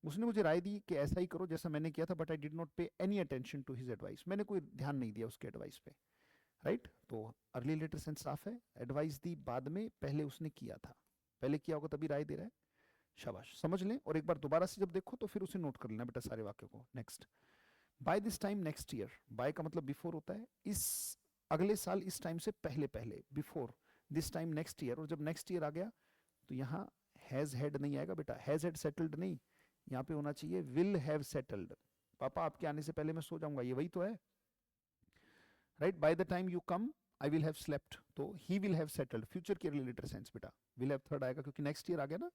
उसने मुझे राय दी कि ऐसा ही करो जैसा मैंने किया था, but I did not pay any attention to his advice, मैंने कोई ध्यान नहीं दिया उसके एडवाइस पे, राइट। तो अर्ली लेटर सेंस साफ है, एडवाइस दी बाद में, पहले उसने किया था, पहले किया होगा तभी राय दे रहा है। शाबाश, समझ लें, और एक बार दोबारा से जब देखो तो फिर उसे नोट कर लेना बेटा सारे वाक्यों को। Next, by this time next year, by का मतलब बिफोर होता है, इस अगले साल, इस टाइम से पहले पहले, before this time next year, और जब नेक्स्ट ईयर आ गया तो यहाँ हैज हैड नहीं आएगा बेटा, हैज हैड सेटल्ड नहीं, यहाँ पे होना चाहिए विल हैव सेटल्ड। पापा आपके आने से पहले मैं सो जाऊंगा, ये वही तो है, right. By the time you come I will have slept, तो he will have settled, future के रिलेटेड सेंस बेटा, विल हैव थर्ड आएगा क्योंकि नेक्स्ट ईयर आ गया ना,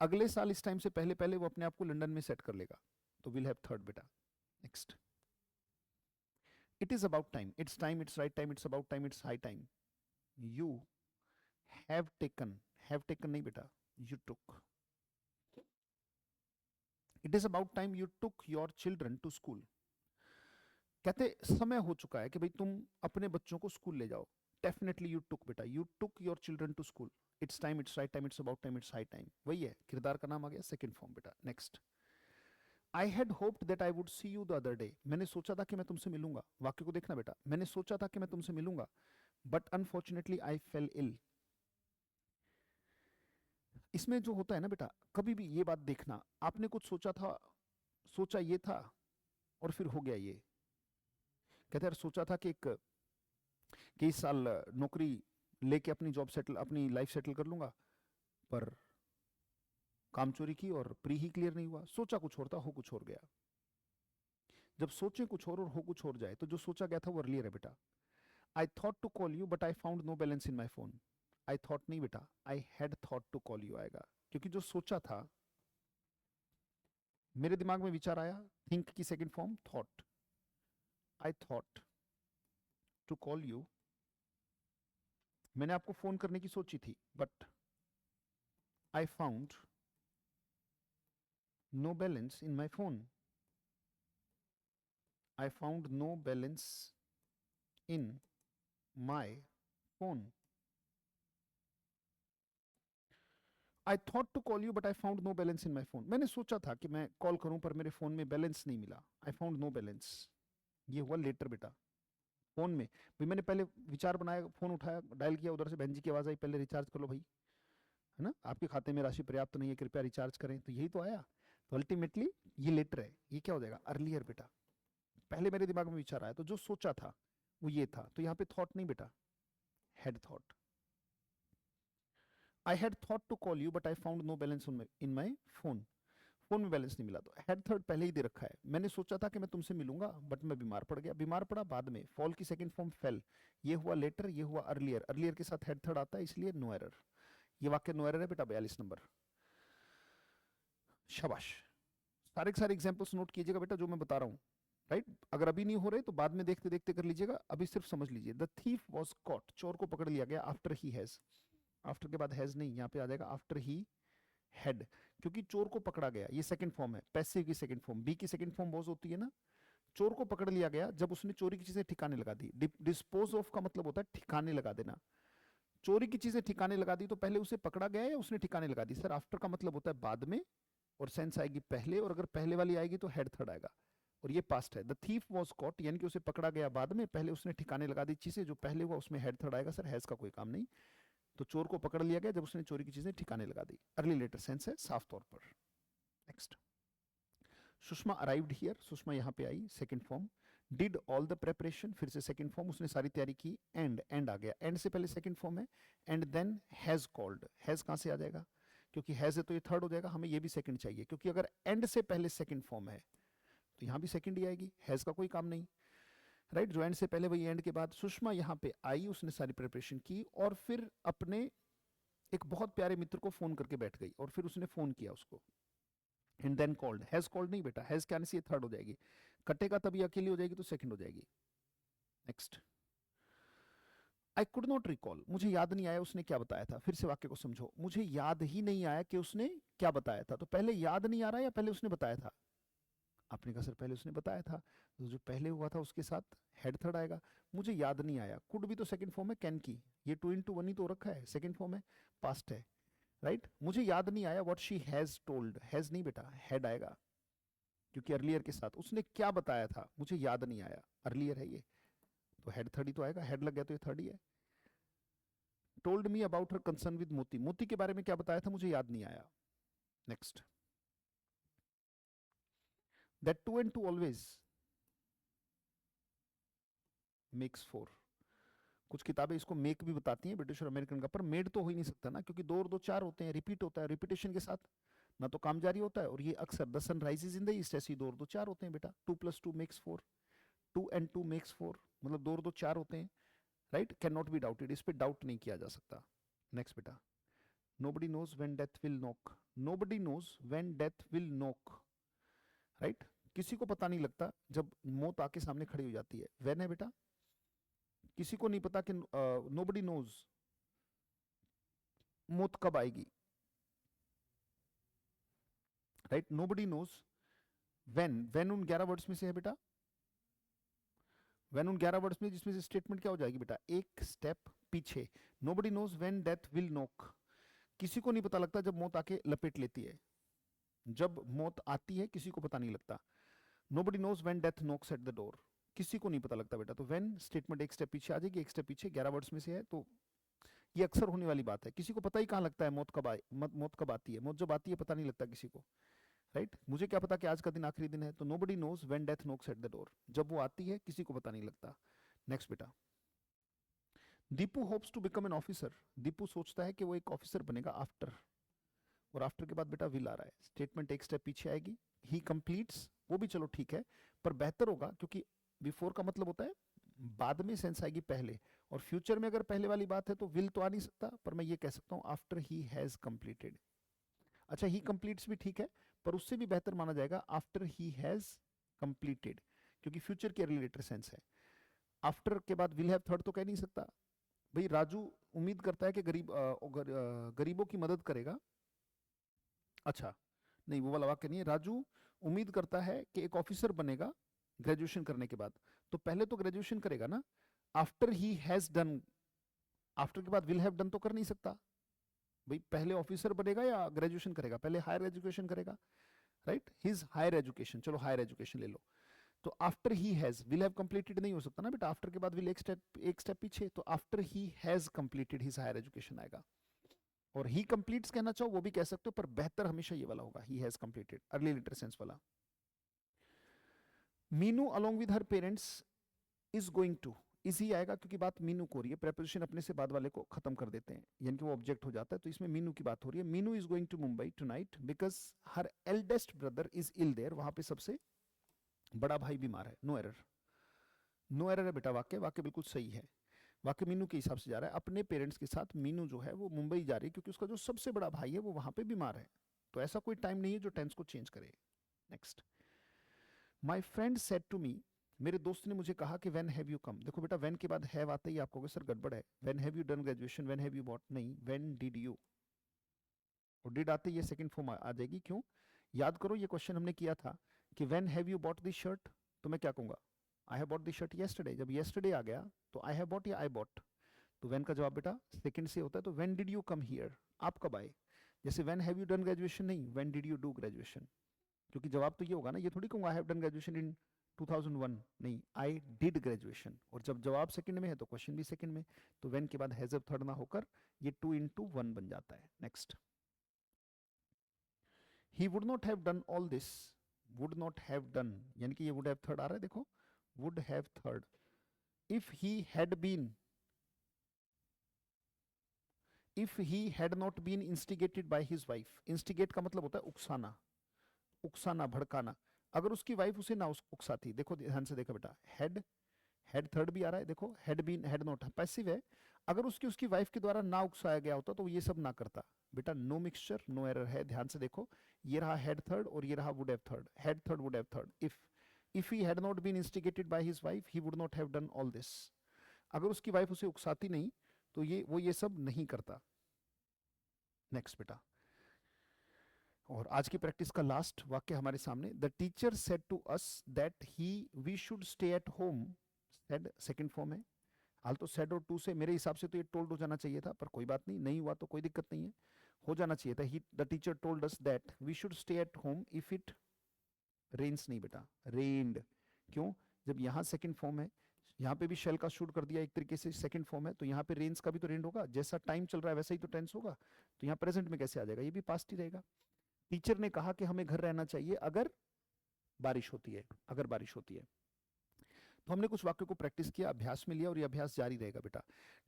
अगले साल इस टाइम से पहले पहले वो अपने आप को लंदन में सेट कर लेगा, तो विल हैव थर्ड बेटा। Next, it is about time, it's right time, it's about time, it's high time, you have taken नहीं बेटा, you took, it is about time you took your children to school, कहते समय हो चुका है कि भाई तुम अपने बच्चों को स्कूल ले जाओ, डेफिनेटली यू टुक बेटा, you took your children to school, it's time, it's right time, it's about time, it's high time, वही है, किरदार का नाम आ गया, सेकंड फॉर्म बेटा। Next, I had hoped that I would see you the other day, मैंने सोचा था कि मैं तुमसे मिलूंगा, वाक्य को देखना बेटा, मैंने सोचा था कि मैं तुमसे मिलूंगा, but unfortunately I fell ill. इसमें जो होता है ना बेटा, कभी भी ये बात देखना, आपने कुछ सोचा था, सोचा ये था और फिर हो गया ये, कहते यार सोचा था कि एक कई साल नौकरी लेके अपनी जॉब सेटल, अपनी लाइफ सेटल कर लूंगा, पर काम चोरी की और प्री ही क्लियर नहीं हुआ, सोचा कुछ और था, हो कुछ और गया। जब सोचे कुछ और हो कुछ और जाए, तो जो सोचा गया था वो अर्लियर है बेटा। I thought to call you but I found no balance in my phone, I thought नहीं बेटा, I had thought to call you आएगा, क्योंकि जो सोचा था, मेरे दिमाग में विचार आया, थिंक की second form thought, I thought to call you, मैंने आपको फोन करने की सोची थी, but I found no balance in my phone, I found no balance in my phone. I thought to call you but I found no balance in my phone. मैंने सोचा था कि मैं कॉल करूं पर मेरे फोन में बैलेंस नहीं मिला. I found no balance. ये हुआ लेटर बेटा. फोन में भाई मैंने पहले विचार बनाया, फोन उठाया, डायल किया, उधर से बहन जी की आवाज आई, पहले रिचार्ज कर लो भाई, है ना, आपके खाते में राशि पर्याप्त नहीं है, कृपया रिचार्ज करें, तो यही तो आया. तो अल्टीमेटली ये लेटर है, ये क्या हो जाएगा, अर्लियर बेटा. पहले मेरे दिमाग में विचार आया, तो जो सोचा था वो ये था, तो यहाँ पे थॉट नहीं बेटा, had thought. I had thought to call you but I found no balance in my phone. Phone में बैलेंस नहीं मिला, तो हैड थर्ड पहले ही दे रखा है. मैंने सोचा था कि मैं तुमसे मिलूंगा बट मैं बीमार पड़ गया, बीमार पड़ा बाद में, फॉल की सेकंड फॉर्म फेल, ये हुआ लेटर, ये हुआ अर्लियर, अर्लियर के साथ हैड थर्ड आता है, इसलिए नो एरर. ये वाक्य नो एरर है बेटा, 42 नंबर. शाबाश. सारे के सारे एग्जांपल्स नोट कीजिएगा बेटा जो मैं बता रहा हूँ, राइट. अगर अभी नहीं हो रहे तो बाद में देखते देखते कर लीजिएगा, अभी सिर्फ समझ लीजिए. द थीफ वॉज कॉट, चोर को पकड़ लिया गया, आफ्टर ही हैज, आफ्टर के बाद हैज नहीं, यहाँ पे आ जाएगा आफ्टर ही हैड, क्योंकि चोर को पकड़ा गया, ये सेकंड फॉर्म है, पैसिव की सेकंड फॉर्म, बी की सेकंड फॉर्म वॉज होती है ना. चोर को पकड़ लिया गया जब उसने चोरी की चीजें ठिकाने लगा दी. डिस्पोज ऑफ का मतलब होता है ठिकाने लगा देना. चोरी की चीजें ठिकाने लगा दी, तो पहले उसे पकड़ा गया या उसने ठिकाने लगा दी. सर आफ्टर का मतलब होता है बाद में, और सेंस आएगी पहले, और अगर पहले वाली आएगी तो हेड थर्ड आएगा, और ये पास्ट है. द थीफ वॉज कॉट, यानी कि उसे पकड़ा गया बाद में, पहले उसने ठिकाने लगा दी चीजें, जो पहले हुआ उसमें हेड थर्ड आएगा. सर हैज का कोई काम नहीं, तो चोर को पकड़ लिया गया जब उसने चोरी की चीजें ठिकाने लगा दी. अर्ली लेटर सेंस है साफ तौर पर. Next, Sushma arrived here, Sushma यहाँ पे आई, second form. Did all the preparation, फिर से सेकंड फॉर्म, उसने सारी तैयारी की. एंड आ गया, एंड से पहले सेकंड फॉर्म है. And then has called, has कहाँ से आ जाएगा, क्योंकि हैज है तो ये थर्ड हो जाएगा, हमें ये भी सेकंड चाहिए, क्योंकि अगर एंड से पहले सेकंड फॉर्म है तो यहाँ भी सेकंड ही आएगी, हैज का कोई काम नहीं, राइट. जो एंड से पहले वही एंड के बाद. सुषमा यहाँ पे आई, उसने सारी प्रिपरेशन की, और फिर अपने एक बहुत प्यारे मित्र को फोन करके बैठ गई, और फिर उसने फोन किया उसको. And then called, has called नहीं बेटा, हैज के आने से ये थर्ड हो जाएगी, कटेगा तभी अकेली हो जाएगी तो सेकंड हो जाएगी. Next, I could not recall, मुझे याद नहीं आया उसने क्या बताया था। फिर से वाक्य को समझो, मुझे याद ही नहीं आया कि उसने क्या बताया था। तो पहले याद नहीं आ रहा या पहले उसने बताया था? आपने कहा सर पहले उसने बताया था, तो जो पहले हुआ था उसके साथ हेड थर्ड आएगा। मुझे याद नहीं आया, कुड भी तो सेकंड फॉर्म है कैन की, ये 2 into 1 ही तो रखा है, सेकंड फॉर्म है, पास्ट है, राइट। मुझे याद नहीं आया what she has told, has नहीं बेटा, हेड आएगा, क्योंकि अर्लियर के साथ उसने क्या बताया था मुझे याद नहीं आया, अर्लियर है ये, तो हेड थर्ड ही तो आएगा, हेड लग गया तो ये थर्ड ही है। Told me about her concern with मोती, मोती के बारे में क्या बताया था मुझे याद नहीं आया। Next, that 2 and 2 always makes 4। कुछ किताबें इसको मेक भी बताती हैं ब्रिटिश और अमेरिकन का, पर मेड तो हो ही नहीं सकता ना, क्योंकि 2 और 2 4 होते हैं, रिपीट होता है, रिपीटेशन के साथ ना तो काम जारी होता है, और ये अक्सर the sun rises in the east, ऐसे 2 और 2 4 होते हैं बेटा, 2 + 2 = 4, 2 and 2 = 4, मतलब 2 और 2 4 होते हैं, right, can not be doubted, इस पे डाउट नहीं किया जा सकता। नेक्स्ट बेटा, nobody knows when death will knock, nobody knows when death will knock, right, किसी को पता नहीं लगता जब मौत आके सामने खड़ी हो जाती है, when है बेटा, किसी को नहीं पता कि nobody knows मौत कब आएगी, राइट, nobody knows when उन 11 वर्ड्स में से है बेटा, when उन 11 वर्ड्स में जिसमें से स्टेटमेंट क्या हो जाएगी बेटा, एक स्टेप पीछे, nobody knows when death will knock, किसी को नहीं पता लगता जब मौत आके लपेट लेती है, जब मौत आती है किसी को पता नहीं लगता, nobody knows when death knocks at the door, किसी को नहीं पता लगता बेटा, तो when स्टेटमेंट एक स्टेप पीछे आ जाएगी, एक स्टेप पीछे, 11 वर्ड्स में से है, तो ये अक्सर होने वाली बात है, किसी को पता ही कहाँ लगता है मौत कब आए, मौत कब आती है, मौत जब आती है पता नहीं लगता किसी को, राइट, मुझे क्या पता कि आज का दिन आखिरी दिन है, तो nobody knows when death knocks at the door, जब वो आती है किसी को पता नहीं लगता। नेक्स्ट बेटा, Deepu hopes to become an officer, Deepu सोचता है कि वो एक ऑफिसर बनेगा आफ्टर, और आफ्टर के बाद बेटा विल आ रहा है, स्टेटमेंट एक स्टेप पीछे आएगी, ही कंप्लीट्स, वो भी चलो ठीक है, पर बेहतर होगा, क्योंकि बिफोर का मतलब होता है बाद में सेंस आएगी पहले, और फ्यूचर में अगर पहले वाली बात है तो विल तो आ नहीं सकता, पर मैं ये कह सकता हूँ आफ्टर ही हैज कंप्लीटेड। अच्छा, ही कंप्लीट्स भी ठीक है, पर उससे भी बेहतर माना जाएगा आफ्टर ही हैज कंप्लीटेड, क्योंकि फ्यूचर के रिलेटेड सेंस है, आफ्टर के बाद विल हैव थर्ड तो कह नहीं सकता। भाई राजू उम्मीद करता है कि गरीबों की मदद करेगा, अच्छा नहीं वो वाला वाक्य नहीं है, राजू उम्मीद करता है कि एक ऑफिसर बनेगा ग्रेजुएशन करने के बाद, तो पहले तो ग्रेजुएशन करेगा ना, after he has done, after के बाद विल हैव डन तो कर नहीं सकता, भाई पहले ऑफिसर बनेगा या ग्रेजुएशन करेगा, पहले हायर एजुकेशन करेगा, राइट, हिज हायर एजुकेशन, चलो हायर एजुकेशन ले लो, तो after he has, will have completed नहीं हो सकता ना बेटा, आफ्टर के बाद विल एक स्टेप पीछे, तो after he has completed his higher education आएगा, और ही कंप्लीट्स कहना चाहो वो भी कह सकते हो, पर बेहतर हमेशा ये वाला होगा, ही हैज कंप्लीटेड, अर्ली लिटर सेंस वाला। Meenu along with her parents is going to, is he आएगा क्योंकि बात मीनू को हो रही है, प्रेपोजिशन अपने से बाद वाले को खत्म कर देते हैं, यानी कि वो ऑब्जेक्ट हो जाता है, तो इसमें मीनू की बात हो रही है, Meenu is going to Mumbai tonight because her eldest brother is ill there, वहां पे सबसे बड़ा भाई बीमार है, नो एरर, नो एरर है बेटा, वाक्य वाक्य बिल्कुल सही है, वाक्य मीनू के हिसाब से जा रहा है, अपने पेरेंट्स के साथ मीनू जो है वो मुंबई जा रही है, क्योंकि उसका जो सबसे बड़ा भाई है वो वहां पे बीमार है, तो ऐसा कोई टाइम नहीं है जो टेंस को चेंज करे। Next, my friend said to me, मेरे दोस्त ने मुझे कहा कि व्हेन हैव यू कम, देखो बेटा व्हेन के बाद हैव आते ही आप कहोगे सर गड़बड़ है, when have you done graduation, when have you bought, नहीं, व्हेन डिड यू, और डिड आते ये सेकंड फॉर्म आ जाएगी, क्यों, याद करो ये क्वेश्चन हमने किया था कि when have you bought this shirt, तो मैं क्या कहूंगा, I have bought this shirt yesterday, जब येस्टरडे आ गया तो आई हैव बॉट या आई बॉट, तो व्हेन का जवाब बेटा सेकंड से होता है, तो when did you come here, आप कब आए, जैसे when have you done graduation नहीं, when did you do graduation, क्योंकि जवाब तो ये होगा ना, ये थोड़ी कहूंगा I have done graduation in 2001, नहीं, आई डिड ग्रेजुएशन, और जब जवाब सेकंड में है तो क्वेश्चन भी सेकंड में, तो व्हेन के बाद हैज थर्ड ना होकर ये 2 into 1 बन जाता है। Next, he would not have done all this, would not have done, यानी कि ये वुड हैव थर्ड आ रहा है, देखो would have third, if he had been, if he had not been instigated by his wife, instigate का मतलब होता है उकसाना, उकसाना भड़काना, अगर उसकी वाइफ उसे ना उकसाती, देखो ध्यान से देखो बेटा, हैड, हेड थर्ड भी आ रहा है, देखो had been, had not passive है, अगर उसकी वाइफ के द्वारा ना उकसाया गया होता तो ये सब ना करता, बेटा नो मिक्सचर नो एरर है, ध्यान से देखो, ये रहा हेड थर्ड और ये रहा would have third, had third would have third, if he had not been instigated by his wife he would not have done all this, अगर उसकी वाइफ उसे उकसाती नहीं तो वो ये सब नहीं करता। नेक्स्ट बेटा, और आज की प्रैक्टिस का लास्ट वाक्य हमारे सामने, the teacher said to us that he we should stay at home. Said second form है, हाल तो सेड और टू से, मेरे हिसाब से तो ये टोल्ड हो जाना चाहिए था, पर कोई बात नहीं, नहीं हुआ तो कोई दिक्कत नहीं है, हो जाना चाहिए था। He the teacher told us that we should stay at home if it rains, नहीं बेटा, रेन्ड। क्यों? जब यहाँ सेकंड फॉर्म है, यहाँ पे भी शेल का शूट कर दिया एक तरीके से, सेकंड फॉर्म है, तो यहाँ पे रेन्स का भी तो रेंड होगा, जैसा टाइम चल रहा है वैसा ही तो टेंस होगा, तो यहाँ प्रेजेंट में कैसे आ जाएगा, ये भी पास्ट ही रहेगा। टीचर ने कहा कि हमें घर रहना चाहिए अगर बारिश होती है, अगर बारिश होती है। तो हमने कुछ वाक्यों को प्रैक्टिस किया, अभ्यास में लिया, और ये अभ्यास जारी रहेगा बेटा।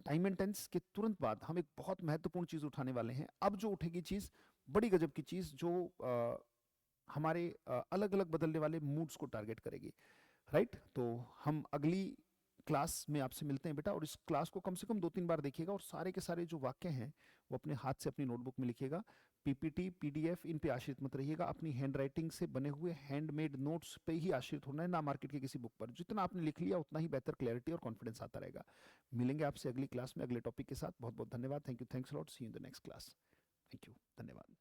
टाइम एंड टेंस के तुरंत बाद हम एक बहुत महत्वपूर्ण चीज उठाने वाले हैं। अब जो उठेगी चीज, बड़ी गजब की चीज, जो हमारे अलग अलग बदलने वाले मूड्स को टारगेट करेगी। राइट, तो हम अगली क्लास में आपसे मिलते हैं बेटा, और इस क्लास को कम से कम 2-3 बार देखिएगा, और सारे के सारे जो वाक्य हैं वो अपने हाथ से अपनी नोटबुक में लिखिएगा। पीपीटी, पीडीएफ, इन पे आश्रित मत रहिएगा, अपनी हैंड राइटिंग से बने हुए हैंडमेड नोट्स पे ही आश्रित होना है, ना मार्केट के किसी बुक पर। जितना आपने लिख लिया उतना ही बेहतर क्लैरिटी और कॉन्फिडेंस आता रहेगा। मिलेंगे आपसे अगली क्लास में अगले टॉपिक के साथ। बहुत बहुत धन्यवाद, thank you, thanks lot, see you in the next class. Thank you, धन्यवाद।